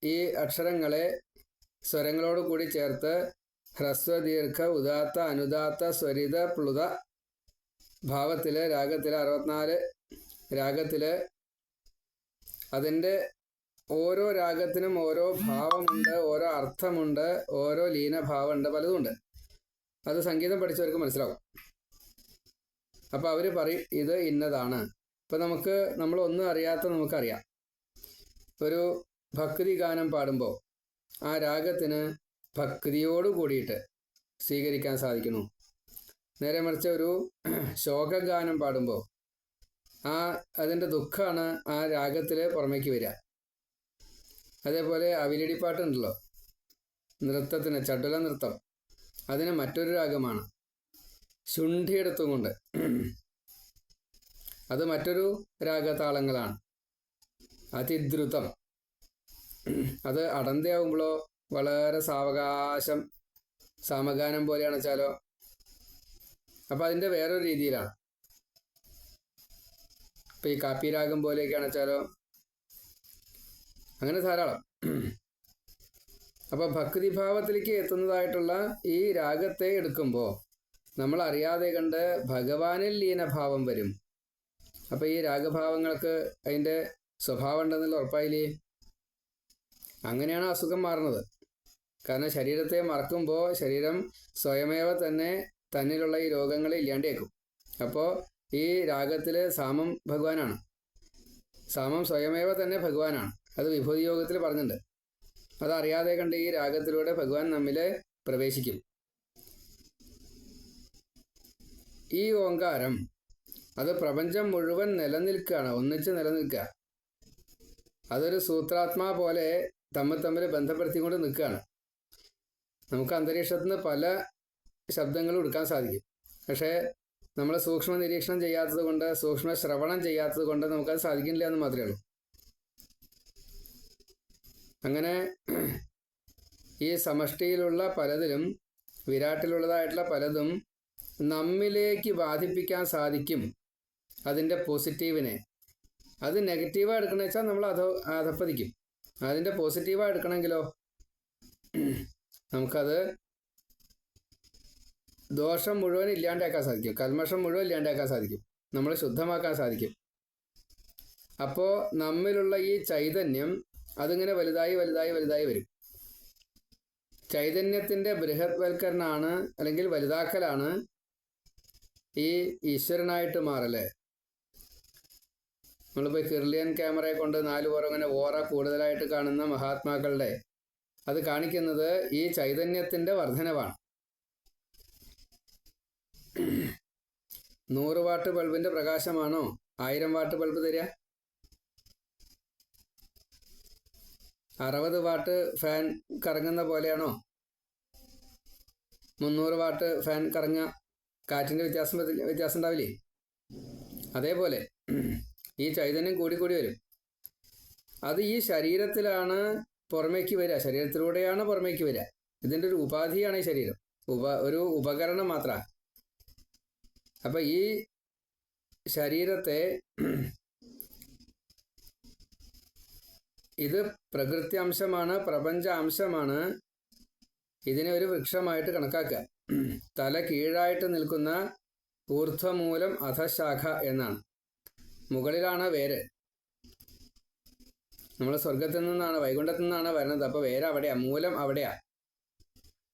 ഈ അക്ഷരങ്ങളെ സ്വരങ്ങളോട് കൂടി ചേർത്ത് ഹ്രസ്വ, ദീർഘ, ഉദാത്ത, അനുദാത്ത, സ്വരിത, പ്ലുത ഭാവത്തിൽ, രാഗത്തിൽ 64 രാഗത്തിൽ അതിൻ്റെ ഓരോ രാഗത്തിനും ഓരോ ഭാവമുണ്ട്, ഓരോ അർത്ഥമുണ്ട്, ഓരോ ലീനഭാവമുണ്ട്, പലതുമുണ്ട്. അത് സംഗീതം പഠിച്ചവർക്ക് മനസ്സിലാവും. അപ്പോൾ അവർ പറയും ഇത് ഇന്നതാണ്. ഇപ്പം നമ്മളൊന്നും അറിയാത്ത നമുക്കറിയാം. ഒരു ഭക്തി ഗാനം പാടുമ്പോൾ ആ രാഗത്തിന് ഭക്തിയോട് കൂടിയിട്ട് സ്വീകരിക്കാൻ സാധിക്കുന്നു. നേരെ മറിച്ച് ഒരു ശോകഗാനം പാടുമ്പോൾ അതിൻ്റെ ദുഃഖമാണ് ആ രാഗത്തിൽ പുറമേക്ക് വരിക. അതേപോലെ അവിലടിപ്പാട്ടുണ്ടല്ലോ, നൃത്തത്തിന് ചടുല നൃത്തം, അതിന് മറ്റൊരു രാഗമാണ്. ശുണ്ഠിയെടുത്തും കൊണ്ട് അത് മറ്റൊരു രാഗതാളങ്ങളാണ്. അതിദ്രുതം അത് അടന്തയാവുമ്പോഴോ വളരെ സാവകാശം സാമഗാനം പോലെയാണ് വെച്ചാലോ. അപ്പം അതിൻ്റെ വേറൊരു രീതിയിലാണ്. ഇപ്പം ഈ കാപ്പി രാഗം പോലെയൊക്കെയാണ് വെച്ചാലോ. അങ്ങനെ ധാരാളം. അപ്പോൾ ഭക്തിഭാവത്തിലേക്ക് എത്തുന്നതായിട്ടുള്ള ഈ രാഗത്തെ എടുക്കുമ്പോൾ നമ്മൾ അറിയാതെ കണ്ട് ഭഗവാനിൽ ലീനഭാവം വരും. അപ്പം ഈ രാഗഭാവങ്ങൾക്ക് അതിൻ്റെ സ്വഭാവം ഉണ്ടെന്നുള്ള ഉറപ്പായില്ലേ? അങ്ങനെയാണ് അസുഖം മാറുന്നത്. കാരണം ശരീരത്തെ മറക്കുമ്പോൾ ശരീരം സ്വയമേവ തന്നെ തന്നിലുള്ള ഈ രോഗങ്ങളെ ഇല്ലാണ്ടേക്കും. അപ്പോൾ ഈ രാഗത്തിൽ സാമം ഭഗവാനാണ്. സാമം സ്വയമേവ തന്നെ ഭഗവാനാണ്. അത് വിഭൂതി യോഗത്തിൽ പറഞ്ഞിട്ടുണ്ട്. അതറിയാതെ കണ്ട് ഈ രാഗത്തിലൂടെ ഭഗവാൻ നമ്മിൽ പ്രവേശിക്കും. ഈ ഓങ്കാരം അത് പ്രപഞ്ചം മുഴുവൻ നിലനിൽക്കുകയാണ്, ഒന്നിച്ച് നിലനിൽക്കുക. അതൊരു സൂത്രാത്മാ പോലെ തമ്മിൽ ബന്ധപ്പെടുത്തിക്കൊണ്ട് നിൽക്കുകയാണ്. നമുക്ക് അന്തരീക്ഷത്തിൽ നിന്ന് പല ശബ്ദങ്ങളും എടുക്കാൻ സാധിക്കും. പക്ഷേ നമ്മൾ സൂക്ഷ്മ നിരീക്ഷണം ചെയ്യാത്തത് കൊണ്ട്, സൂക്ഷ്മ ശ്രവണം ചെയ്യാത്തത് കൊണ്ട് നമുക്കത് സാധിക്കുന്നില്ല എന്ന് മാത്രമേ ഉള്ളൂ. അങ്ങനെ ഈ സമഷ്ടിയിലുള്ള പലതിലും, വിരാട്ടിലുള്ളതായിട്ടുള്ള പലതും നമ്മിലേക്ക് ബാധിപ്പിക്കാൻ സാധിക്കും. അതിൻ്റെ പോസിറ്റീവിനെ. അത് നെഗറ്റീവായി എടുക്കണമെന്ന് വെച്ചാൽ നമ്മൾ അധപ്പതിക്കും. അതിൻ്റെ പോസിറ്റീവായി എടുക്കണമെങ്കിലോ നമുക്കത് ദോഷം മുഴുവൻ ഇല്ലാണ്ടാക്കാൻ സാധിക്കും, കൽമഷം മുഴുവൻ ഇല്ലാണ്ടാക്കാൻ സാധിക്കും, നമ്മൾ ശുദ്ധമാക്കാൻ സാധിക്കും. അപ്പോൾ നമ്മിലുള്ള ഈ ചൈതന്യം അതിങ്ങനെ വലുതായി വലുതായി വലുതായി വരും. ചൈതന്യത്തിൻ്റെ ബൃഹത്വൽക്കരണമാണ് അല്ലെങ്കിൽ വലുതാക്കലാണ് ഈ ഈശ്വരനായിട്ട് മാറല്. നമ്മളിപ്പോൾ കിർലിയൻ ക്യാമറയെ കൊണ്ട് 4 പേർ അങ്ങനെ ഓറ കൂടുതലായിട്ട് കാണുന്ന മഹാത്മാക്കളുടെ അത് കാണിക്കുന്നത് ഈ ചൈതന്യത്തിൻ്റെ വർധനവാണ്. 100 വാട്ട് ബൾബിൻ്റെ പ്രകാശമാണോ 1000 വാട്ട് ബൾബ് തരിക? 60 വാട്ട് ഫാൻ കറങ്ങുന്ന പോലെയാണോ 300 വാട്ട് ഫാൻ കറങ്ങുക? കാറ്റിൻ്റെ വ്യത്യാസം ഉണ്ടാവില്ലേ? അതേപോലെ ഈ ചൈതന്യം കൂടിക്കൂടി വരും. അത് ഈ ശരീരത്തിലാണ് പുറമേക്ക് വരിക, ശരീരത്തിലൂടെയാണ് പുറമേക്ക് വരിക. ഇതിൻ്റെ ഒരു ഉപാധിയാണ് ഈ ശരീരം, ഒരു ഉപകരണം മാത്രമാണ്. അപ്പം ഈ ശരീരത്തെ ഇത് പ്രകൃതി അംശമാണ്, പ്രപഞ്ച അംശമാണ്. ഇതിനെ ഒരു വൃക്ഷമായിട്ട് കണക്കാക്കുക. തല കീഴായിട്ട് നിൽക്കുന്ന ഊർധ്വമൂലം അധശാഖ എന്നാണ്. മുകളിലാണ് വേര്. നമ്മൾ സ്വർഗത്തിൽ നിന്നാണ്, വൈകുണ്ഠത്തിൽ നിന്നാണ് വരുന്നത്. അപ്പോൾ വേര് അവിടെയാണ്, മൂലം അവിടെയാണ്.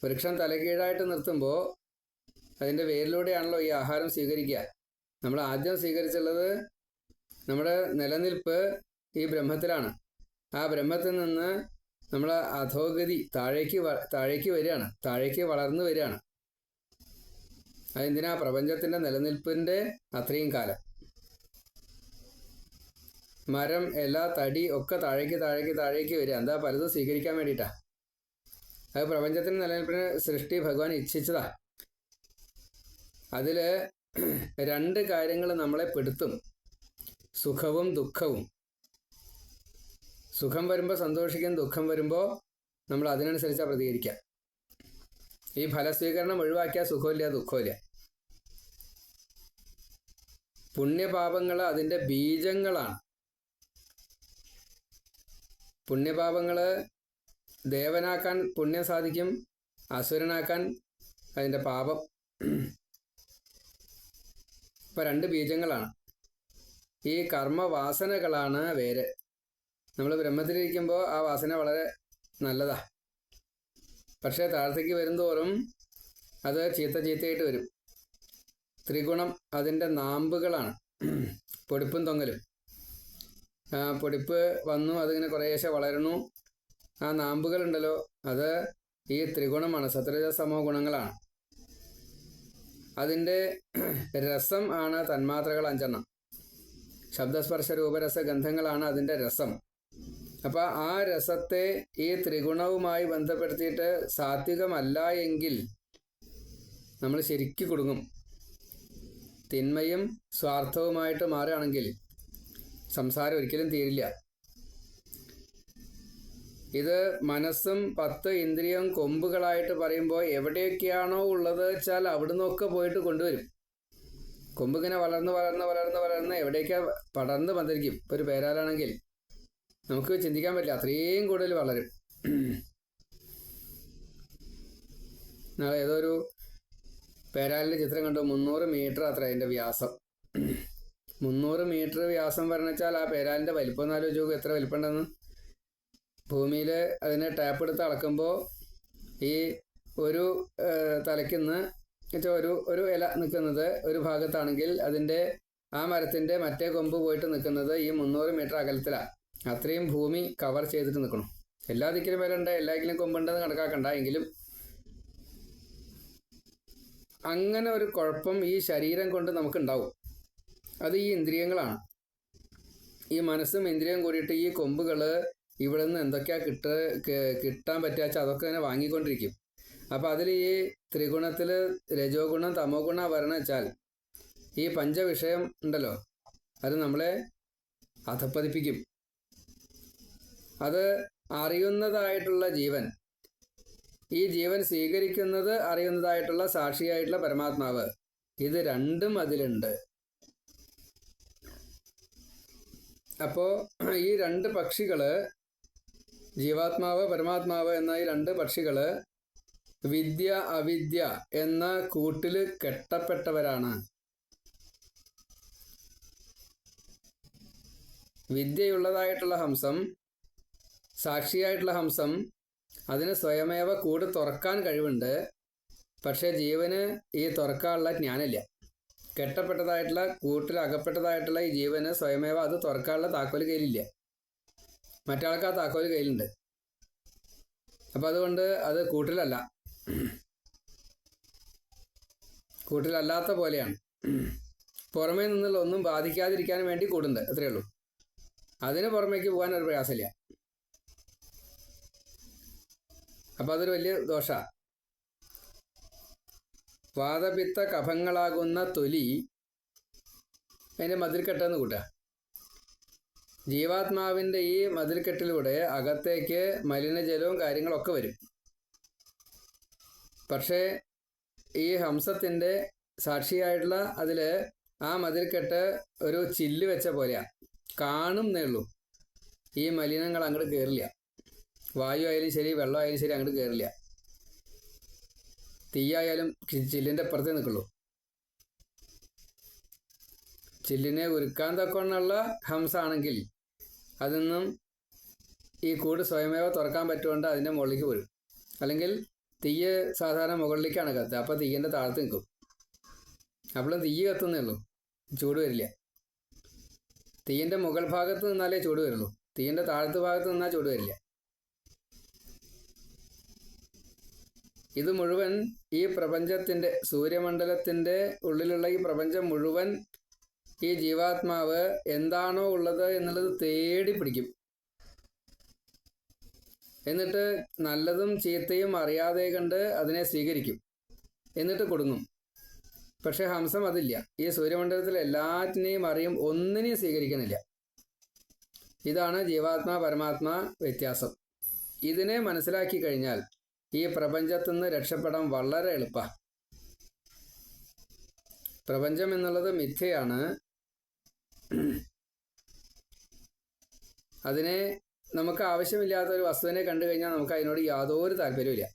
വൃക്ഷം തലകീഴായിട്ട് നിർത്തുമ്പോൾ അതിൻ്റെ വേരിലൂടെയാണല്ലോ ഈ ആഹാരം സ്വീകരിക്കുക. നമ്മൾ ആദ്യം സ്വീകരിച്ചുള്ളത് നമ്മുടെ നിലനിൽപ്പ് ഈ ബ്രഹ്മത്തിലാണ്. ആ ബ്രഹ്മത്തിൽ നിന്ന് നമ്മൾ അധോഗതി താഴേക്ക് വരികയാണ്, താഴേക്ക് വളർന്നു വരികയാണ്. അതെന്തിനാ? പ്രപഞ്ചത്തിൻ്റെ നിലനിൽപ്പിൻ്റെ അത്രയും കാലം. മരം, ഇല, തടി ഒക്കെ താഴേക്ക് വരിക. എന്താ? പലതും സ്വീകരിക്കാൻ വേണ്ടിയിട്ടാണ്. അത് പ്രപഞ്ചത്തിൻ്റെ നിലനിൽപ്പിന് സൃഷ്ടി ഭഗവാൻ ഇച്ഛിച്ചതാ. അതിൽ 2 കാര്യങ്ങൾ നമ്മളെ പെടുത്തും: സുഖവും ദുഃഖവും. സുഖം വരുമ്പോൾ സന്തോഷിക്കും, ദുഃഖം വരുമ്പോൾ നമ്മൾ അതിനനുസരിച്ചാണ് പ്രതികരിക്കുക. ഈ ഫലസ്വീകരണം ഒഴിവാക്കിയാൽ സുഖമില്ല, ദുഃഖമില്ല. പുണ്യപാപങ്ങൾ അതിൻ്റെ ബീജങ്ങളാണ്. പുണ്യപാപങ്ങൾ ദേവനാക്കാൻ പുണ്യം സാധിക്കും, അസുരനാക്കാൻ അതിൻ്റെ പാപം. ഇപ്പം 2 ബീജങ്ങളാണ്. ഈ കർമ്മവാസനകളാണ് വേര്. നമ്മൾ ബ്രഹ്മത്തിലിരിക്കുമ്പോൾ ആ വാസന വളരെ നല്ലതാണ്. പക്ഷേ താഴത്തേക്ക് വരുന്തോറും അത് ചീത്തയായിട്ട് വരും. ത്രിഗുണം അതിൻ്റെ നാമ്പുകളാണ്, പൊടിപ്പും തൊങ്ങലും. പൊടിപ്പ് വന്നു, അതിങ്ങനെ കുറേശ്ശെ വളരണു. ആ നാമ്പുകളുണ്ടല്ലോ, അത് ഈ ത്രിഗുണമാണ്, സത്വരജസ്തമോ ഗുണങ്ങളാണ്. അതിൻ്റെ രസം ആണ് തന്മാത്രകൾ 5. ശബ്ദസ്പർശ രൂപരസ ഗന്ധങ്ങളാണ് അതിൻ്റെ രസം. അപ്പോൾ ആ രസത്തെ ഈ ത്രിഗുണവുമായി ബന്ധപ്പെടുത്തിയിട്ട് സാത്വികമല്ല എങ്കിൽ നമ്മൾ ശരിക്കും കുടുങ്ങും. തിന്മയും സ്വാർത്ഥവുമായിട്ട് മാറുകയാണെങ്കിൽ സംസാരം ഒരിക്കലും തീരില്ല. ഇത് മനസ്സും 10 ഇന്ദ്രിയവും കൊമ്പുകളായിട്ട് പറയുമ്പോൾ എവിടെയൊക്കെയാണോ ഉള്ളത് വെച്ചാൽ അവിടുന്നൊക്കെ പോയിട്ട് കൊണ്ടുവരും. കൊമ്പിങ്ങനെ വളർന്ന് എവിടേക്കാണ് പടർന്ന് പന്തരിക്കും. ഇപ്പോൾ ഒരു പേരാലാണെങ്കിൽ നമുക്ക് ചിന്തിക്കാൻ പറ്റില്ല, അത്രയും കൂടുതൽ വളരും. നാളെ ഏതോ ഒരു പേരാലിൻ്റെ ചിത്രം കണ്ടു. 300 മീറ്റർ അത്ര അതിൻ്റെ വ്യാസം. 300 മീറ്റർ വ്യാസം പറഞ്ഞാൽ ആ പേരാലിൻ്റെ വലിപ്പം എന്ന് ആലോചിച്ച് നോക്കും, എത്ര വലിപ്പം ഉണ്ടെന്ന്. ഭൂമിയിൽ അതിനെ ടാപ്പ് എടുത്ത് അളക്കുമ്പോൾ ഈ ഒരു തലയ്ക്കുന്ന് വെച്ചാൽ ഒരു ഇല നിൽക്കുന്നത് ഒരു ഭാഗത്താണെങ്കിൽ അതിൻ്റെ ആ മരത്തിൻ്റെ മറ്റേ കൊമ്പ് പോയിട്ട് നിൽക്കുന്നത് ഈ 300 മീറ്റർ അകലത്തിലാണ്. അത്രയും ഭൂമി കവർ ചെയ്തിട്ട് നിൽക്കണം. എല്ലാ ദിക്കിലും വില ഉണ്ട്, എല്ലാത്തിലും കൊമ്പുണ്ടെന്ന് കണക്കാക്കണ്ട. എങ്കിലും അങ്ങനെ ഒരു കുഴപ്പം ഈ ശരീരം കൊണ്ട് നമുക്കുണ്ടാവും. അത് ഈ ഇന്ദ്രിയങ്ങളാണ്. ഈ മനസ്സും ഇന്ദ്രിയം കൂടിയിട്ട് ഈ കൊമ്പുകൾ ഇവിടെ നിന്ന് എന്തൊക്കെയാണ് കിട്ടാൻ പറ്റുക വെച്ചാൽ അതൊക്കെ തന്നെ വാങ്ങിക്കൊണ്ടിരിക്കും. അപ്പോൾ അതിൽ ഈ ത്രിഗുണത്തിൽ രജോ ഗുണം തമോ ഗുണം വരണം വെച്ചാൽ ഈ പഞ്ചവിഷയം ഉണ്ടല്ലോ, അത് നമ്മളെ അധപ്പതിപ്പിക്കും. അത് അറിയുന്നതായിട്ടുള്ള ജീവൻ, ഈ ജീവൻ സ്വീകരിക്കുന്നത് അറിയുന്നതായിട്ടുള്ള സാക്ഷിയായിട്ടുള്ള പരമാത്മാവ്, ഇത് രണ്ടും അതിലുണ്ട്. അപ്പോൾ ഈ രണ്ട് പക്ഷികൾ, ജീവാത്മാവ് പരമാത്മാവ് എന്ന ഈ രണ്ട് പക്ഷികൾ വിദ്യ അവിദ്യ എന്ന കൂട്ടിൽ കെട്ടപ്പെട്ടവരാണ്. വിദ്യയുള്ളതായിട്ടുള്ള ഹംസം, സാക്ഷിയായിട്ടുള്ള ഹംസം, അതിന് സ്വയമേവ കൂട് തുറക്കാൻ കഴിവുണ്ട്. പക്ഷേ ജീവന് ഈ തുറക്കാനുള്ള ജ്ഞാനമില്ല. കെട്ടപ്പെട്ടതായിട്ടുള്ള കൂട്ടിൽ അകപ്പെട്ടതായിട്ടുള്ള ഈ ജീവന് സ്വയമേവ അത് തുറക്കാനുള്ള താക്കോൽ കയ്യിലില്ല. മറ്റാൾക്ക് ആ താക്കോൽ കയ്യിലുണ്ട്. അപ്പം അതുകൊണ്ട് അത് കൂട്ടിലല്ല, കൂട്ടിലല്ലാത്ത പോലെയാണ്. പുറമേ നിന്നുള്ള ഒന്നും ബാധിക്കാതിരിക്കാൻ വേണ്ടി കൂടുണ്ട്, അത്രയേ ഉള്ളൂ. അതിന് പുറമേക്ക് പോകാൻ ഒരു പ്രയാസമില്ല. അപ്പം അതൊരു വലിയ ദോഷമാണ്. വാതപിത്ത കഫങ്ങളാകുന്ന തൊലി അതിൻ്റെ മതിൽക്കെട്ടെന്ന് കൂട്ടുക. ജീവാത്മാവിൻ്റെ ഈ മതിൽക്കെട്ടിലൂടെ അകത്തേക്ക് മലിനജലവും കാര്യങ്ങളൊക്കെ വരും. പക്ഷേ ഈ ഹംസത്തിൻ്റെ സാക്ഷിയായിട്ടുള്ള അതിൽ ആ മതിൽക്കെട്ട് ഒരു ചില്ല് വെച്ച പോലെയാണ്, കാണുന്നേ ഉള്ളൂ. ഈ മലിനങ്ങൾ അങ്ങോട്ട് കയറില്ല. വായു ആയാലും ശരി, വെള്ളം ആയാലും ശരി, അങ്ങോട്ട് കയറില്ല. തീയായാലും ചില്ലിൻ്റെ അപ്പുറത്തേ നിൽക്കുള്ളൂ. ചില്ലിനെ ഉരുക്കാൻ തക്കൊണ്ടുള്ള ഹംസാണെങ്കിൽ അതൊന്നും ഈ കൂട് സ്വയമേവ തുറക്കാൻ പറ്റുകൊണ്ട് അതിൻ്റെ മുകളിലേക്ക് വരും. അല്ലെങ്കിൽ തീയ് സാധാരണ മുകളിലേക്കാണ് കത്തുക, അപ്പോൾ തീയിൻ്റെ താഴത്ത് നിൽക്കും. അപ്പോഴും തീയ് കത്തുന്നേ ഉള്ളൂ, ചൂട് വരില്ല. തീയിൻ്റെ മുകൾ ഭാഗത്ത് നിന്നാലേ ചൂട് വരുള്ളൂ, തീയിൻ്റെ താഴത്ത് ഭാഗത്ത് നിന്നാൽ ചൂട് വരില്ല. ഇത് മുഴുവൻ ഈ പ്രപഞ്ചത്തിൻ്റെ, സൂര്യമണ്ഡലത്തിൻ്റെ ഉള്ളിലുള്ള ഈ പ്രപഞ്ചം മുഴുവൻ ഈ ജീവാത്മാവ് എന്താണോ ഉള്ളത് എന്നുള്ളത് തേടി പിടിക്കും. എന്നിട്ട് നല്ലതും ചീത്തയും അറിയാതെ കണ്ട് അതിനെ സ്വീകരിക്കും, എന്നിട്ട് കൊടുങ്ങും. പക്ഷെ ഹംസം അതില്ല. ഈ സൂര്യമണ്ഡലത്തിൽ എല്ലാറ്റിനെയും അറിയും, ഒന്നിനെയും സ്വീകരിക്കണില്ല. ഇതാണ് ജീവാത്മാ പരമാത്മാ വ്യത്യാസം. ഇതിനെ മനസ്സിലാക്കി കഴിഞ്ഞാൽ ഈ പ്രപഞ്ചത്തിൽ നിന്ന് രക്ഷപ്പെടാൻ വളരെ എളുപ്പമാണ്. പ്രപഞ്ചം എന്നുള്ളത് മിഥ്യയാണ്. അതിനെ നമുക്ക് ആവശ്യമില്ലാത്ത ഒരു വസ്തുവിനെ കണ്ടു കഴിഞ്ഞാൽ നമുക്ക് അതിനോട് യാതൊരു താല്പര്യമില്ല.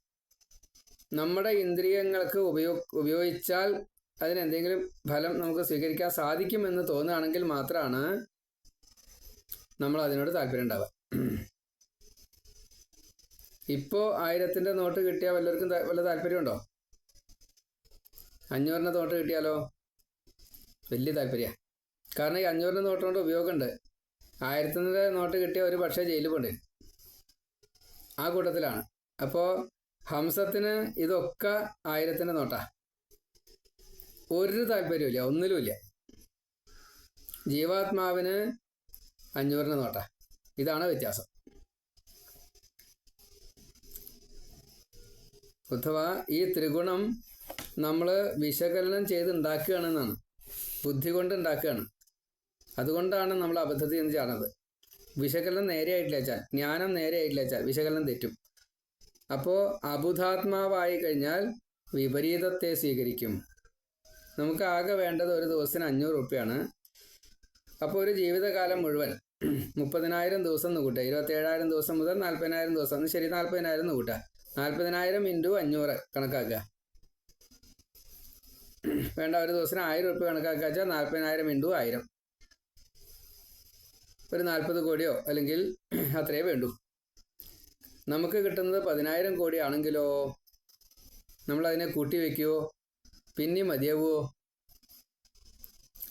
നമ്മുടെ ഇന്ദ്രിയങ്ങൾക്ക് ഉപയോഗിച്ചാൽ അതിനെന്തെങ്കിലും ഫലം നമുക്ക് സ്വീകരിക്കാൻ സാധിക്കുമെന്ന് തോന്നുകയാണെങ്കിൽ മാത്രമാണ് നമ്മൾ അതിനോട് താല്പര്യം ഉണ്ടാവുക. ഇപ്പോൾ 1000-ൻ്റെ നോട്ട് കിട്ടിയാൽ വല്ലവർക്കും വല്ല താല്പര്യമുണ്ടോ? 500-ൻ്റെ നോട്ട് കിട്ടിയാലോ വലിയ താല്പര്യമാണ്. കാരണം ഈ 500-ൻ്റെ നോട്ട് കൊണ്ട് ഉപയോഗമുണ്ട്. 1000-ൻ്റെ നോട്ട് കിട്ടിയ ഒരു പക്ഷേ ജയിലിൽ പോകേണ്ടി വരും. ആ കൂട്ടത്തിലാണ്. അപ്പോൾ ഹംസത്തിന് ഇതൊക്കെ 1000-ൻ്റെ നോട്ടാണ്. ഒരു താല്പര്യമില്ല, ഒന്നിലുമില്ല. ജീവാത്മാവിന് 500-ൻ്റെ നോട്ടാണ്. ഇതാണ് വ്യത്യാസം. അഥവാ ഈ ത്രിഗുണം നമ്മൾ വിശകലനം ചെയ്ത് ഉണ്ടാക്കുകയാണെന്നാണ്, ബുദ്ധി കൊണ്ട് ഉണ്ടാക്കുകയാണ്. അതുകൊണ്ടാണ് നമ്മൾ അബദ്ധത്തിൽ നിന്ന് ചാടുന്നത്. വിശകലനം നേരെയായിട്ടില്ല വെച്ചാൽ, ജ്ഞാനം നേരെയായിട്ടില്ല വെച്ചാൽ വിശകലനം തെറ്റും. അപ്പോൾ അബുധാത്മാവായി കഴിഞ്ഞാൽ വിപരീതത്തെ സ്വീകരിക്കും. നമുക്ക് ആകെ വേണ്ടത് ഒരു ദിവസത്തിന് 500 രൂപയാണ്. അപ്പോൾ ഒരു ജീവിതകാലം മുഴുവൻ 30,000 ദിവസം എന്ന് കൂട്ടുക. 27,000 ദിവസം മുതൽ 40,000 ദിവസം, ശരി 40,000 എന്ന് കൂട്ടുക. 40,000 × 500 കണക്കാക്കുക. വേണ്ട, ഒരു ദിവസത്തിന് 1000 രൂപ കണക്കാക്കുക വെച്ചാൽ 40,000 ഇൻറ്റു 1000, ഒരു 40 കോടിയോ അല്ലെങ്കിൽ അത്രയേ വേണ്ടൂ. നമുക്ക് കിട്ടുന്നത് 10,000 കോടി ആണെങ്കിലോ നമ്മളതിനെ കൂട്ടി വയ്ക്കുമോ? പിന്നെ മതിയാവുമോ?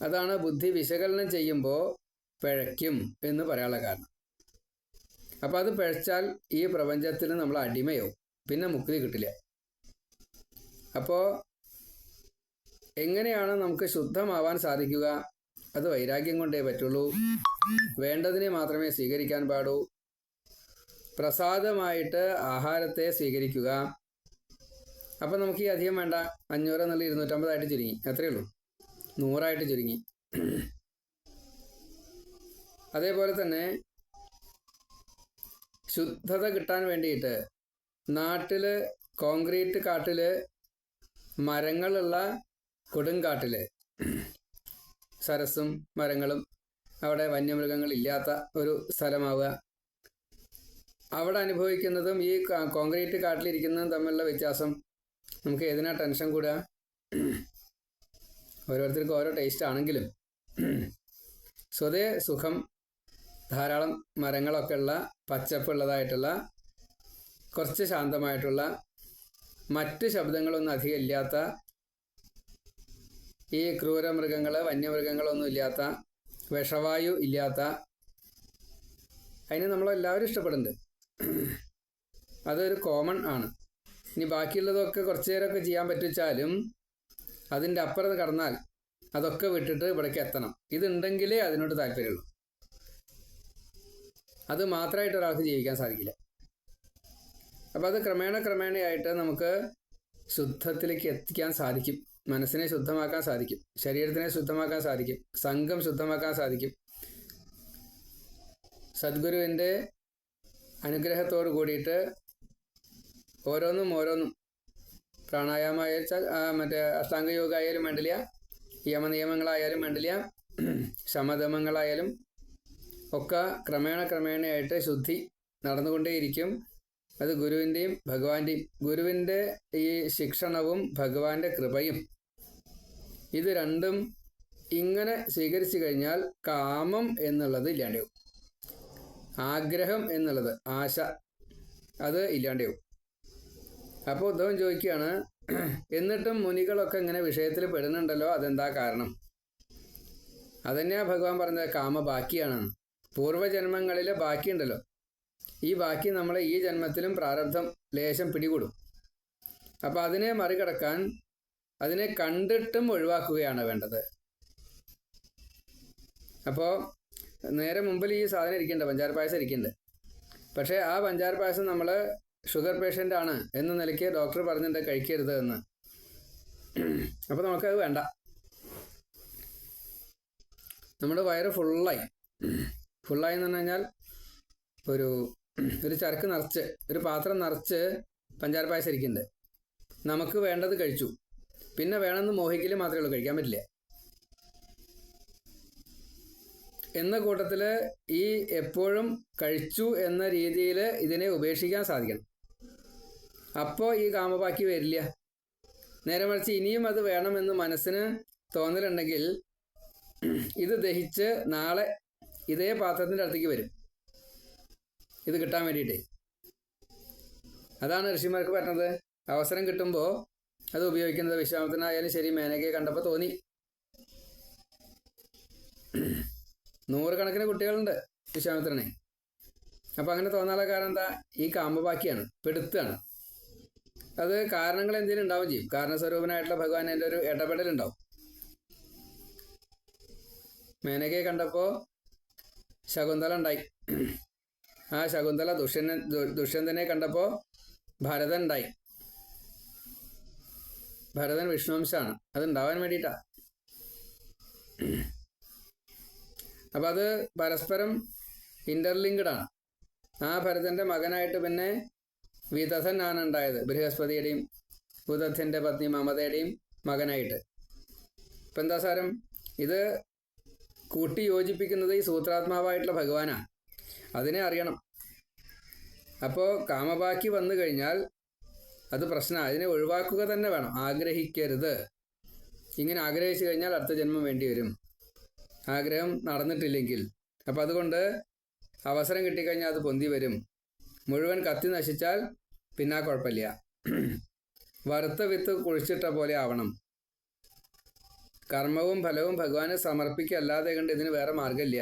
അതാണ് ബുദ്ധി വിശകലനം ചെയ്യുമ്പോൾ പിഴയ്ക്കും എന്ന് പറയാനുള്ള കാരണം. അപ്പോൾ അത് പിഴച്ചാൽ ഈ പ്രപഞ്ചത്തിൽ നമ്മൾ അടിമയോ, പിന്നെ മുക്തി കിട്ടില്ല. അപ്പോൾ എങ്ങനെയാണ് നമുക്ക് ശുദ്ധമാവാൻ സാധിക്കുക? അത് വൈരാഗ്യം കൊണ്ടേ പറ്റുള്ളൂ. വേണ്ടതിനെ മാത്രമേ സ്വീകരിക്കാൻ പാടൂ. പ്രസാദമായിട്ട് ആഹാരത്തെ സ്വീകരിക്കുക. അപ്പം നമുക്ക് ഈ അധികം വേണ്ട, 500 എന്നുള്ള 250 ചുരുങ്ങി, അത്രയേ ഉള്ളൂ, 100 ചുരുങ്ങി. അതേപോലെ തന്നെ ശുദ്ധത കിട്ടാൻ വേണ്ടിയിട്ട് നാട്ടിൽ കോൺക്രീറ്റ് കാട്ടിൽ മരങ്ങളുള്ള കൊടുങ്കാട്ടിൽ സരസ്സും മരങ്ങളും അവിടെ വന്യമൃഗങ്ങളില്ലാത്ത ഒരു സ്ഥലമാവുക. അവിടെ അനുഭവിക്കുന്നതും ഈ കോൺക്രീറ്റ് കാട്ടിലിരിക്കുന്നതും തമ്മിലുള്ള വ്യത്യാസം നമുക്ക് ഏതിനാ ടെൻഷൻ കൂടുക? ഓരോരുത്തർക്കും ഓരോ ടേസ്റ്റ് ആണെങ്കിലും സ്വതേ സുഖം ധാരാളം മരങ്ങളൊക്കെ ഉള്ള പച്ചപ്പുള്ളതായിട്ടുള്ള കുറച്ച് ശാന്തമായിട്ടുള്ള മറ്റ് ശബ്ദങ്ങളൊന്നും അധികം ഇല്ലാത്ത ഈ ക്രൂരമൃഗങ്ങൾ വന്യമൃഗങ്ങളൊന്നും ഇല്ലാത്ത വിഷവായു ഇല്ലാത്ത, അതിന് നമ്മളെല്ലാവരും ഇഷ്ടപ്പെടുന്നുണ്ട്. അതൊരു കോമൺ ആണ്. ഇനി ബാക്കിയുള്ളതൊക്കെ കുറച്ച് നേരമൊക്കെ ചെയ്യാൻ പറ്റിച്ചാലും അതിൻ്റെ അപ്പുറം കടന്നാൽ അതൊക്കെ വിട്ടിട്ട് ഇവിടേക്ക് എത്തണം. ഇതുണ്ടെങ്കിലേ അതിനോട് താല്പര്യമുള്ളൂ. അത് മാത്രമായിട്ട് ഒരാൾക്ക് ജീവിക്കാൻ സാധിക്കില്ല. അപ്പോൾ അത് ക്രമേണയായിട്ട് നമുക്ക് ശുദ്ധത്തിലേക്ക് എത്തിക്കാൻ സാധിക്കും. മനസ്സിനെ ശുദ്ധമാക്കാൻ സാധിക്കും, ശരീരത്തിനെ ശുദ്ധമാക്കാൻ സാധിക്കും, സംഘം ശുദ്ധമാക്കാൻ സാധിക്കും. സദ്ഗുരുവിൻ്റെ അനുഗ്രഹത്തോട് കൂടിയിട്ട് ഓരോന്നും പ്രാണായാമമായാലും മറ്റേ അഷ്ടാംഗയോഗ ആയാലും വേണ്ടില്ല, യമനിയമങ്ങളായാലും വേണ്ടില്ല, ശമധമങ്ങളായാലും ഒക്കെ ക്രമേണയായിട്ട് ശുദ്ധി നടന്നുകൊണ്ടേയിരിക്കും. അത് ഗുരുവിൻ്റെയും ഭഗവാന്റെയും, ഗുരുവിൻ്റെ ഈ ശിക്ഷണവും ഭഗവാന്റെ കൃപയും, ഇത് രണ്ടും ഇങ്ങനെ സ്വീകരിച്ചു കഴിഞ്ഞാൽ കാമം എന്നുള്ളത് ഇല്ലാണ്ടാവും. ആഗ്രഹം എന്നുള്ളത്, ആശ, അത് ഇല്ലാണ്ടാവും. അപ്പോൾ ഉദ്ധവൻ ചോദിക്കുകയാണ്, എന്നിട്ടും മുനികളൊക്കെ ഇങ്ങനെ വിഷയത്തിൽ പെടുന്നുണ്ടല്ലോ, അതെന്താ കാരണം? അതന്നെയാണ് ഭഗവാൻ പറഞ്ഞത്, കാമബാക്കിയാണെന്ന്. പൂർവ്വജന്മങ്ങളിലെ ബാക്കിയുണ്ടല്ലോ, ഈ ബാക്കി നമ്മളെ ഈ ജന്മത്തിലും പ്രാരബ്ധം ലേശം പിടികൂടും. അപ്പം അതിനെ മറികടക്കാൻ അതിനെ കണ്ടിട്ടും ഒഴിവാക്കുകയാണ് വേണ്ടത്. അപ്പോൾ നേരെ മുമ്പിൽ ഈ സാധനം ഇരിക്കുന്നുണ്ട്, പഞ്ചാര പായസം ഇരിക്കുന്നുണ്ട്. പക്ഷേ ആ പഞ്ചാര പായസം നമ്മൾ ഷുഗർ പേഷ്യൻ്റ് ആണ് എന്ന നിലയ്ക്ക് ഡോക്ടർ പറഞ്ഞിട്ട് കഴിക്കരുത് എന്ന്. അപ്പോൾ നമുക്കത് വേണ്ട. നമ്മുടെ വയറ് ഫുള്ളായി എന്ന് പറഞ്ഞു കഴിഞ്ഞാൽ ഒരു ചരക്ക് നിറച്ച്, ഒരു പാത്രം നിറച്ച് പഞ്ചാര പായസം ഇരിക്കുന്നുണ്ട്. നമുക്ക് വേണ്ടത് കഴിച്ചു, പിന്നെ വേണമെന്ന് മോഹിക്കൽ മാത്രമേ ഉള്ളൂ, കഴിക്കാൻ പറ്റില്ല. എന്ന കൂട്ടത്തിൽ ഈ എപ്പോഴും കഴിച്ചു എന്ന രീതിയിൽ ഇതിനെ ഉപേക്ഷിക്കാൻ സാധിക്കണം. അപ്പോൾ ഈ കാമബാക്കി വരില്ല. നേരെ മറിച്ച് ഇനിയും അത് വേണമെന്ന് മനസ്സിന് തോന്നലുണ്ടെങ്കിൽ ഇത് ദഹിച്ച് നാളെ ഇതേ പാത്രത്തിൻ്റെ അടുത്തേക്ക് വരും, ഇത് കിട്ടാൻ വേണ്ടിയിട്ട്. അതാണ് ഋഷിമാർക്ക് പറഞ്ഞത്. അവസരം കിട്ടുമ്പോൾ അത് ഉപയോഗിക്കുന്നത്. വിശ്വാമിത്രനായാലും ശരി, മേനകയെ കണ്ടപ്പോൾ തോന്നി. 100 കണക്കിന് കുട്ടികളുണ്ട് വിശ്വാമിത്രനെ. അപ്പം അങ്ങനെ തോന്നാനുള്ള കാരണം എന്താ? ഈ കാമബാക്കിയാണ്, പെടുത്താണ്. അത് കാരണങ്ങൾ എന്തെങ്കിലും ഉണ്ടാവും ചെയ്യും. കാരണസ്വരൂപനായിട്ടുള്ള ഭഗവാൻ എൻ്റെ ഒരു ഇടപെടലുണ്ടാവും. മേനകയെ കണ്ടപ്പോൾ ശകുന്തള ഉണ്ടായി. ആ ശകുന്തള ദുഷ്യന്തനെ കണ്ടപ്പോൾ ഭരതൻ ഉണ്ടായി. ഭരതൻ വിഷ്ണുവംശമാണ്, അതുണ്ടാവാൻ വേണ്ടിയിട്ടാണ്. അപ്പം അത് പരസ്പരം ഇൻ്റർലിങ്ക്ഡ് ആണ്. ആ ഭരതൻ്റെ മകനായിട്ട് പിന്നെ വിദഥൻ ആണ് ഉണ്ടായത്, ബൃഹസ്പതിയുടെയും ഉദത്തിൻ്റെ പത്നി മമതയുടെയും മകനായിട്ട്. ഇപ്പം എന്താ സാരം? ഇത് കൂട്ടി യോജിപ്പിക്കുന്നത് ഈ സൂത്രാത്മാവായിട്ടുള്ള ഭഗവാനാണ്. അതിനെ അറിയണം. അപ്പോൾ കാമബാക്കി വന്നു കഴിഞ്ഞാൽ അത് പ്രശ്നമാണ്. അതിനെ ഒഴിവാക്കുക തന്നെ വേണം, ആഗ്രഹിക്കരുത്. ഇങ്ങനെ ആഗ്രഹിച്ചു കഴിഞ്ഞാൽ അടുത്ത ജന്മം വേണ്ടി വരും, ആഗ്രഹം നടന്നിട്ടില്ലെങ്കിൽ. അപ്പം അതുകൊണ്ട് അവസരം കിട്ടിക്കഴിഞ്ഞാൽ അത് പൊന്തി വരും. മുഴുവൻ കത്തി നശിച്ചാൽ പിന്നെ കുഴപ്പമില്ല. വറുത്ത വിത്ത് കുഴിച്ചിട്ട പോലെ ആവണം. കർമ്മവും ഫലവും ഭഗവാന് സമർപ്പിക്കല്ലാതെ കണ്ട് ഇതിന് വേറെ മാർഗമില്ല.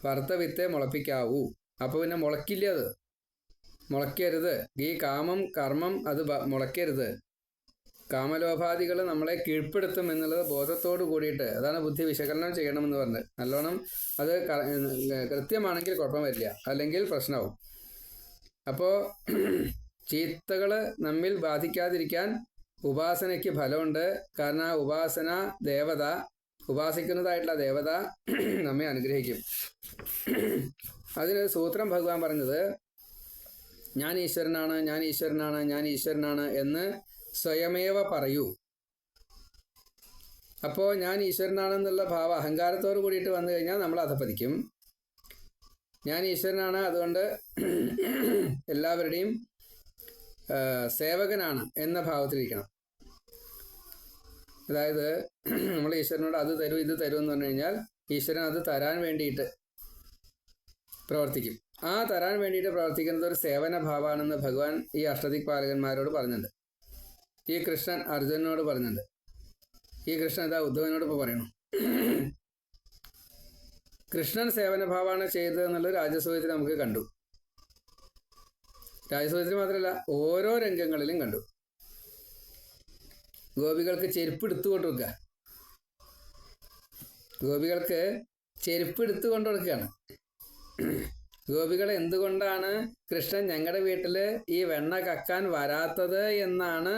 വറുത്ത വിത്തേ മുളപ്പിക്കാവൂ. അപ്പോൾ പിന്നെ മുളയ്ക്കില്ല, അത് മുളയ്ക്കരുത്. ഈ കാമം കർമ്മം അത് മുളയ്ക്കരുത്. കാമലോഭാദികൾ നമ്മളെ കീഴ്പ്പെടുത്തും എന്നുള്ളത് ബോധത്തോട് കൂടിയിട്ട്, അതാണ് ബുദ്ധി വിശകലനം ചെയ്യണമെന്ന് പറഞ്ഞത്. നല്ലോണം അത് കൃത്യമാണെങ്കിൽ കുഴപ്പം വരില്ല, അല്ലെങ്കിൽ പ്രശ്നമാവും. അപ്പോൾ ചീത്തകൾ നമ്മിൽ ബാധിക്കാതിരിക്കാൻ ഉപാസനയ്ക്ക് ഫലമുണ്ട്. കാരണം ആ ഉപാസന ദേവത, ഉപാസിക്കുന്നതായിട്ടുള്ള ദേവത നമ്മെ അനുഗ്രഹിക്കും. അതിന് സൂത്രം ഭഗവാൻ പറഞ്ഞത്, ഞാൻ ഈശ്വരനാണ്, ഞാൻ ഈശ്വരനാണ്, ഞാൻ ഈശ്വരനാണ് എന്ന് സ്വയമേവ പറയൂ. അപ്പോൾ ഞാൻ ഈശ്വരനാണെന്നുള്ള ഭാവം അഹങ്കാരത്തോട് കൂടിയിട്ട് വന്നു കഴിഞ്ഞാൽ നമ്മൾ അധപ്പതിക്കും. ഞാൻ ഈശ്വരനാണ്, അതുകൊണ്ട് എല്ലാവരുടെയും സേവകനാണ് എന്ന ഭാവത്തിലിരിക്കണം. അതായത് നമ്മൾ ഈശ്വരനോട് അത് തരൂ ഇത് തരൂ എന്ന് പറഞ്ഞു കഴിഞ്ഞാൽ ഈശ്വരൻ അത് തരാൻ വേണ്ടിയിട്ട് പ്രവർത്തിക്കും. ആ തരാൻ വേണ്ടിയിട്ട് പ്രവർത്തിക്കുന്നത് ഒരു സേവന ഭാവമാണെന്ന് ഭഗവാൻ ഈ അഷ്ടദിക്പാലകന്മാരോട് പറഞ്ഞിട്ടുണ്ട്. ഈ കൃഷ്ണൻ അർജുനനോട് പറഞ്ഞിട്ടുണ്ട്. ഈ കൃഷ്ണൻ ഇതാ ഉദ്ധവനോട് ഇപ്പോൾ പറയണു. കൃഷ്ണൻ സേവനഭാവമാണ് ചെയ്തതെന്നുള്ളത് രാജസൂയത്തിൽ നമുക്ക് കണ്ടു. രാജസൂയത്തിൽ മാത്രമല്ല, ഓരോ രംഗങ്ങളിലും കണ്ടു. ഗോപികൾക്ക് ചെരുപ്പ് എടുത്തു കൊണ്ട് കൊടുക്കുക. ഗോപികൾക്ക് ചെരുപ്പ് എടുത്തു കൊണ്ട് കൊടുക്കുകയാണ്. ഗോപികൾ എന്തുകൊണ്ടാണ് കൃഷ്ണൻ ഞങ്ങളുടെ വീട്ടിൽ ഈ വെണ്ണ കക്കാൻ വരാത്തത് എന്നാണ്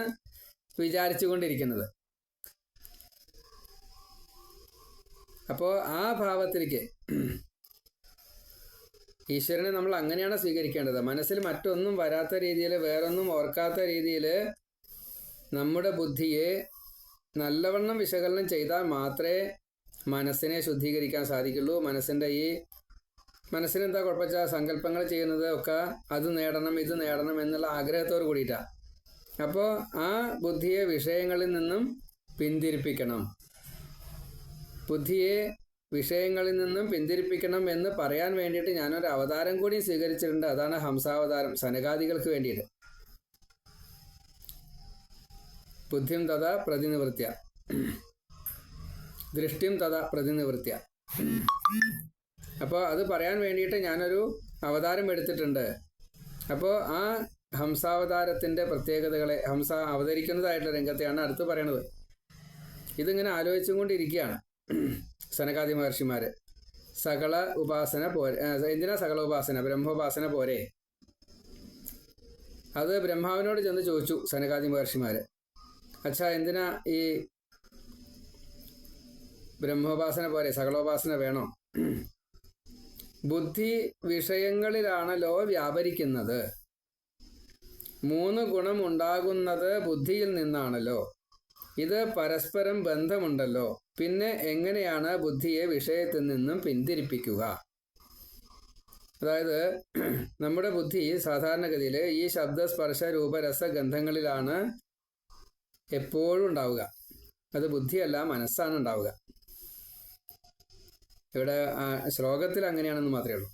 വിചാരിച്ചു കൊണ്ടിരിക്കുന്നത്. അപ്പോൾ ആ ഭാവത്തിലേക്ക് ഈശ്വരനെ നമ്മൾ അങ്ങനെയാണ് സ്വീകരിക്കേണ്ടത്. മനസ്സിൽ മറ്റൊന്നും വരാത്ത രീതിയിൽ, വേറൊന്നും ഓർക്കാത്ത രീതിയിൽ നമ്മുടെ ബുദ്ധിയെ നല്ലവണ്ണം വിശകലനം ചെയ്താൽ മാത്രമേ മനസ്സിനെ ശുദ്ധീകരിക്കാൻ സാധിക്കുള്ളൂ. മനസ്സിനെന്താ കുഴപ്പമില്ല, സങ്കല്പങ്ങൾ ചെയ്യുന്നത് ഒക്കെ അത് നേടണം ഇത് നേടണം എന്നുള്ള ആഗ്രഹത്തോട് കൂടിയിട്ടാണ്. അപ്പോൾ ആ ബുദ്ധിയെ വിഷയങ്ങളിൽ നിന്നും പിന്തിരിപ്പിക്കണം. ബുദ്ധിയെ വിഷയങ്ങളിൽ നിന്നും പിന്തിരിപ്പിക്കണം എന്ന് പറയാൻ വേണ്ടിയിട്ട് ഞാനൊരു അവതാരം കൂടി സ്വീകരിച്ചിട്ടുണ്ട്. അതാണ് ഹംസാവതാരം, സനകാദികൾക്ക് വേണ്ടിയിട്ട്. ബുദ്ധിം തഥാ പ്രതിനിവൃത്യ, ദൃഷ്ടിം തഥാ പ്രതിനിവൃത്യ. അപ്പോൾ അത് പറയാൻ വേണ്ടിയിട്ട് ഞാനൊരു അവതാരം എടുത്തിട്ടുണ്ട്. അപ്പോൾ ആ ഹംസാവതാരത്തിൻ്റെ പ്രത്യേകതകളെ, ഹംസ അവതരിക്കുന്നതായിട്ടുള്ള രംഗത്തെയാണ് അടുത്ത് പറയണത്. ഇതിങ്ങനെ ആലോചിച്ചും കൊണ്ടിരിക്കുകയാണ് സനകാദി മഹർഷിമാർ. സകള ഉപാസന പോരെ, എന്തിനാ സകള ഉപാസന? ബ്രഹ്മോപാസന പോരെ? അത് ബ്രഹ്മാവിനോട് ചെന്ന് ചോദിച്ചു സനകാദി മഹർഷിമാർ. അച്ഛാ, എന്തിനാ ഈ ബ്രഹ്മോപാസന പോരെ, സകളോപാസന വേണോ? ബുദ്ധി വിഷയങ്ങളിലാണല്ലോ വ്യാപരിക്കുന്നത്. 3 ഗുണം ഉണ്ടാകുന്നത് ബുദ്ധിയിൽ നിന്നാണല്ലോ. ഇത് പരസ്പരം ബന്ധമുണ്ടല്ലോ. പിന്നെ എങ്ങനെയാണ് ബുദ്ധിയെ വിഷയത്തിൽ നിന്നും പിന്തിരിപ്പിക്കുക? അതായത് നമ്മുടെ ബുദ്ധി സാധാരണഗതിയിൽ ഈ ശബ്ദ സ്പർശ രൂപരസ ഗന്ധങ്ങളിലാണ് എപ്പോഴും ഉണ്ടാവുക. അത് ബുദ്ധിയല്ല, മനസ്സാണ് ഉണ്ടാവുക. ഇവിടെ ശ്ലോകത്തിൽ അങ്ങനെയാണെന്ന് മാത്രമേ ഉള്ളൂ.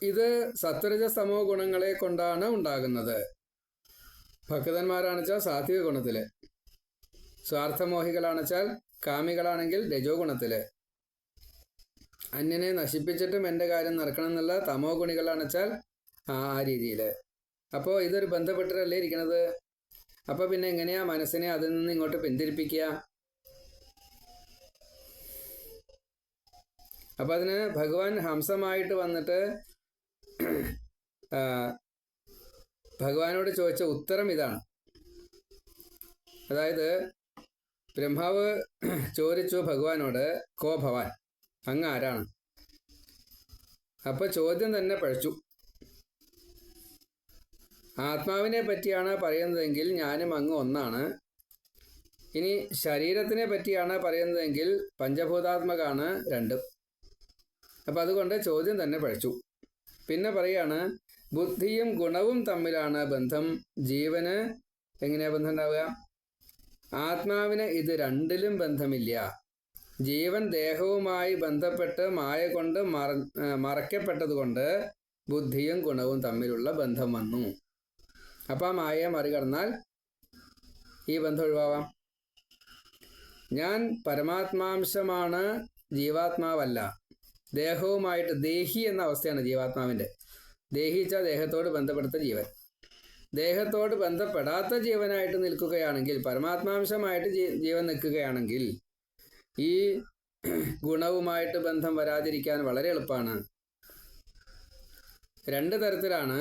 ഇത് സത്വരജസ്തമോ ഗുണങ്ങളെ കൊണ്ടാണ് ഉണ്ടാകുന്നത്. ഭക്തന്മാരാണെച്ചാൽ സാത്വിക ഗുണത്തിൽ, സ്വാർത്ഥമോഹികളാണെച്ചാൽ കാമികളാണെങ്കിൽ രജോ ഗുണത്തിൽ, അന്യനെ നശിപ്പിച്ചിട്ടും എൻ്റെ കാര്യം നടക്കണം എന്നുള്ള തമോ ഗുണികളാണെച്ചാൽ ആ രീതിയിൽ. അപ്പോൾ ഇതൊരു ബന്ധപ്പെട്ടിട്ടല്ലേ ഇരിക്കണത്. അപ്പോൾ പിന്നെ എങ്ങനെയാ മനസ്സിനെ അതിൽ നിന്ന് ഇങ്ങോട്ട് പിന്തിരിപ്പിക്കുക? അപ്പം അതിന് ഭഗവാൻ ഹംസമായിട്ട് വന്നിട്ട് ഭഗവാനോട് ചോദിച്ച ഉത്തരം ഇതാണ്. അതായത് ബ്രഹ്മാവ് ചോദിച്ചു ഭഗവാനോട്, കോ ഭവാൻ, അങ്ങ് ആരാണ്? അപ്പോൾ ചോദ്യം തന്നെ പഴച്ചു. ആത്മാവിനെ പറ്റിയാണ് പറയുന്നതെങ്കിൽ ഞാനും അങ്ങ് ഒന്നാണ്. ഇനി ശരീരത്തിനെ പറ്റിയാണ് പറയുന്നതെങ്കിൽ പഞ്ചഭൂതാത്മകാണ് രണ്ടും. അപ്പം അതുകൊണ്ട് ചോദ്യം തന്നെ പഴച്ചു. പിന്നെ പറയാണ്, ബുദ്ധിയും ഗുണവും തമ്മിലാണ് ബന്ധം. ജീവന് എങ്ങനെയാണ് ബന്ധം ഉണ്ടാവുക? ആത്മാവിന് ഇത് രണ്ടിലും ബന്ധമില്ല. ജീവൻ ദേഹവുമായി ബന്ധപ്പെട്ട് മായ കൊണ്ട് മറയ്ക്കപ്പെട്ടതുകൊണ്ട് ബുദ്ധിയും ഗുണവും തമ്മിലുള്ള ബന്ധം വന്നു. അപ്പം ആ മായയെ മറികടന്നാൽ ഈ ബന്ധം ഒഴിവാവാം. ഞാൻ പരമാത്മാംശമാണ്, ജീവാത്മാവല്ല. ദേഹവുമായിട്ട് ദേഹി എന്ന അവസ്ഥയാണ് ജീവാത്മാവിൻ്റെ. ദേഹിച്ച ദേഹത്തോട് ബന്ധപ്പെടുത്ത ജീവൻ. ദേഹത്തോട് ബന്ധപ്പെടാത്ത ജീവനായിട്ട് നിൽക്കുകയാണെങ്കിൽ, പരമാത്മാംശമായിട്ട് ജീവൻ നിൽക്കുകയാണെങ്കിൽ ഈ ഗുണവുമായിട്ട് ബന്ധം വരാതിരിക്കാൻ വളരെ എളുപ്പമാണ്. രണ്ട് തരത്തിലാണ്.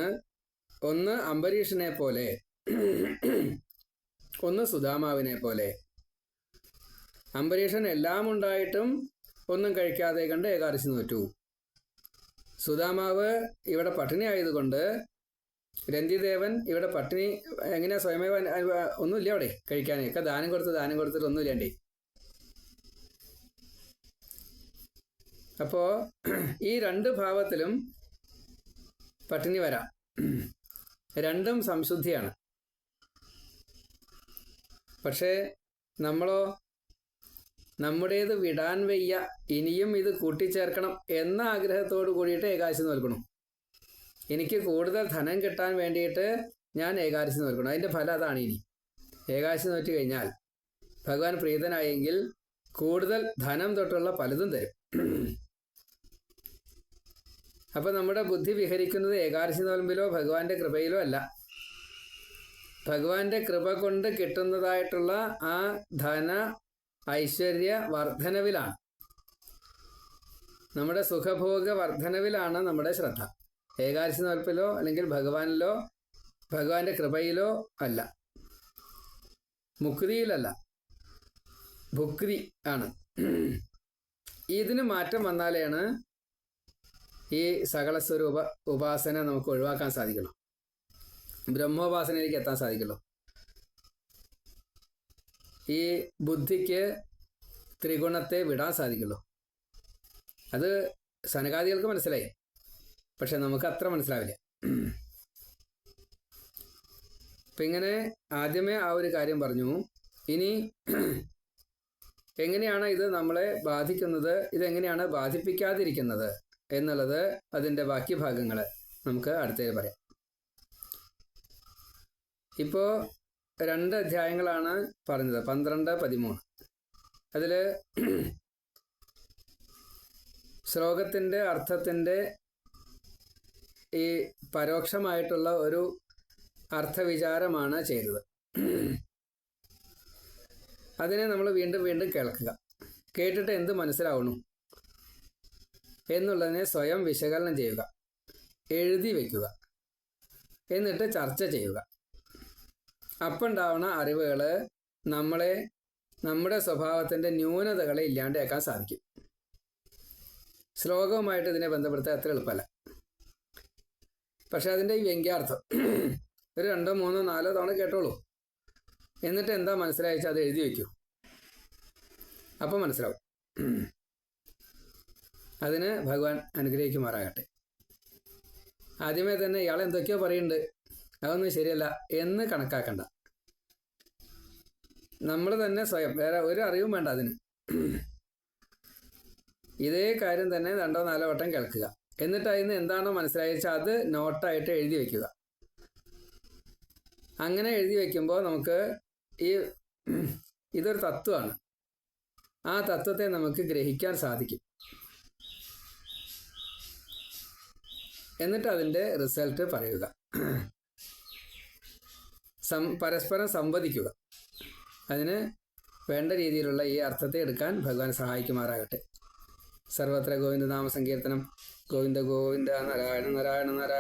ഒന്ന് അംബരീഷനെ പോലെ, ഒന്ന് സുധാമാവിനെ പോലെ. അംബരീഷൻ എല്ലാം ഉണ്ടായിട്ടും ഒന്നും കഴിക്കാതെ കണ്ട് ഏകാദശി നോറ്റു. സുധാമാവ് ഇവിടെ പട്ടിണി ആയതുകൊണ്ട്, രന്തിദേവൻ ഇവിടെ പട്ടിണി എങ്ങനെയാ സ്വയമേവ ഒന്നുമില്ല അവിടെ കഴിക്കാനൊക്കെ ദാനം കൊടുത്തിട്ട് ഒന്നുമില്ലാണ്ടേ. അപ്പോൾ ഈ രണ്ട് ഭാവത്തിലും പട്ടിണി വരാം. രണ്ടും സംശുദ്ധിയാണ്. പക്ഷേ നമ്മളോ, നമ്മുടേത് വിടാൻ വയ്യ, ഇനിയും ഇത് കൂട്ടിച്ചേർക്കണം എന്ന ആഗ്രഹത്തോട് കൂടിയിട്ട് ഏകാദശി നോൽക്കണം. എനിക്ക് കൂടുതൽ ധനം കിട്ടാൻ വേണ്ടിയിട്ട് ഞാൻ ഏകാദശി നോൽക്കണം. അതിൻ്റെ ഫലം അതാണ്. ഇനി ഏകാദശി നോറ്റ് കഴിഞ്ഞാൽ ഭഗവാൻ പ്രീതനായെങ്കിൽ കൂടുതൽ ധനം തൊട്ടുള്ള പലതും തരും. അപ്പം നമ്മുടെ ബുദ്ധി വിഹരിക്കുന്നത് ഏകാദശി നോൽമ്പിലോ ഭഗവാന്റെ കൃപയിലോ അല്ല. ഭഗവാന്റെ കൃപ കൊണ്ട് കിട്ടുന്നതായിട്ടുള്ള ആ ധന ഐശ്വര്യ വർധനവിലാണ്, നമ്മുടെ സുഖഭോഗ വർധനവിലാണ് നമ്മുടെ ശ്രദ്ധ. ഏകാദശി നോൽപ്പിലോ അല്ലെങ്കിൽ ഭഗവാനിലോ ഭഗവാന്റെ കൃപയിലോ അല്ല, മുക്തിയിലല്ല, ഭുക്തി ആണ്. ഇതിന് മാറ്റം വന്നാലാണ് ഈ സകലസ്വരൂപ ഉപാസന നമുക്ക് ഒഴിവാക്കാൻ സാധിക്കുള്ളൂ, ബ്രഹ്മോപാസനയിലേക്ക് എത്താൻ സാധിക്കുള്ളൂ. ഈ ബുദ്ധിക്ക് ത്രിഗുണത്തെ വിടാൻ സാധിക്കുള്ളൂ. അത് സനകാദികൾക്ക് മനസ്സിലായി, പക്ഷെ നമുക്ക് അത്ര മനസ്സിലാവില്ല. അപ്പം ഇങ്ങനെ ആദ്യമേ ആ ഒരു കാര്യം പറഞ്ഞു. ഇനി എങ്ങനെയാണ് ഇത് നമ്മളെ ബാധിക്കുന്നത്, ഇതെങ്ങനെയാണ് ബാധിപ്പിക്കാതിരിക്കുന്നത് എന്നുള്ളത് അതിൻ്റെ ബാക്കി ഭാഗങ്ങൾ നമുക്ക് അടുത്തതിൽ പറയാം. ഇപ്പോൾ 2 അധ്യായങ്ങളാണ് പറഞ്ഞത്, 12, 13. അതിൽ ശ്ലോകത്തിൻ്റെ അർത്ഥത്തിൻ്റെ ഈ പരോക്ഷമായിട്ടുള്ള ഒരു അർത്ഥവിചാരമാണ് ചെയ്തത്. അതിനെ നമ്മൾ വീണ്ടും വീണ്ടും കേൾക്കുക. കേട്ടിട്ട് എന്ത് മനസ്സിലാവണം എന്നുള്ളതിനെ സ്വയം വിശകലനം ചെയ്യുക, എഴുതി വയ്ക്കുക, എന്നിട്ട് ചർച്ച ചെയ്യുക. അപ്പം ഉണ്ടാവുന്ന അറിവുകൾ നമ്മളെ, നമ്മുടെ സ്വഭാവത്തിൻ്റെ ന്യൂനതകളെ ഇല്ലാണ്ടാക്കാൻ സാധിക്കും. ശ്ലോകവുമായിട്ട് ഇതിനെ ബന്ധപ്പെടുത്താൻ അത്ര എളുപ്പമല്ല. പക്ഷെ അതിൻ്റെ ഈ വ്യംഗ്യാർത്ഥം ഒരു 2, 3, 4 തവണ കേട്ടോളൂ. എന്നിട്ട് എന്താ മനസ്സിലായിച്ചാൽ അത് എഴുതി വയ്ക്കൂ. അപ്പം മനസ്സിലാവും. അതിന് ഭഗവാൻ അനുഗ്രഹിക്കുമാറാകട്ടെ. ആദ്യമേ തന്നെ ഇയാൾ എന്തൊക്കെയോ പറയുന്നുണ്ട്, അതൊന്നും ശരിയല്ല എന്ന് കണക്കാക്കണ്ട. നമ്മൾ തന്നെ സ്വയം, വേറെ ഒരു അറിവും വേണ്ട അതിന്. ഇതേ കാര്യം തന്നെ 2, 4 വട്ടം കേൾക്കുക. എന്നിട്ട് അതിന് എന്താണോ മനസ്സിലായിച്ചാൽ അത് നോട്ടായിട്ട് എഴുതി വയ്ക്കുക. അങ്ങനെ എഴുതി വയ്ക്കുമ്പോൾ നമുക്ക് ഇതൊരു തത്വമാണ്. ആ തത്വത്തെ നമുക്ക് ഗ്രഹിക്കാൻ സാധിക്കും. എന്നിട്ട് അതിൻ്റെ റിസൾട്ട് പറയുക, പരസ്പരം സംവദിക്കുക. അതിന് വേണ്ട രീതിയിലുള്ള ഈ അർത്ഥത്തെ എടുക്കാൻ ഭഗവാൻ സഹായിക്കുമാറാകട്ടെ. സർവത്ര ഗോവിന്ദ നാമ സങ്കീർത്തനം. ഗോവിന്ദ ഗോവിന്ദ നാരായണ നാരായണ നാരായണ.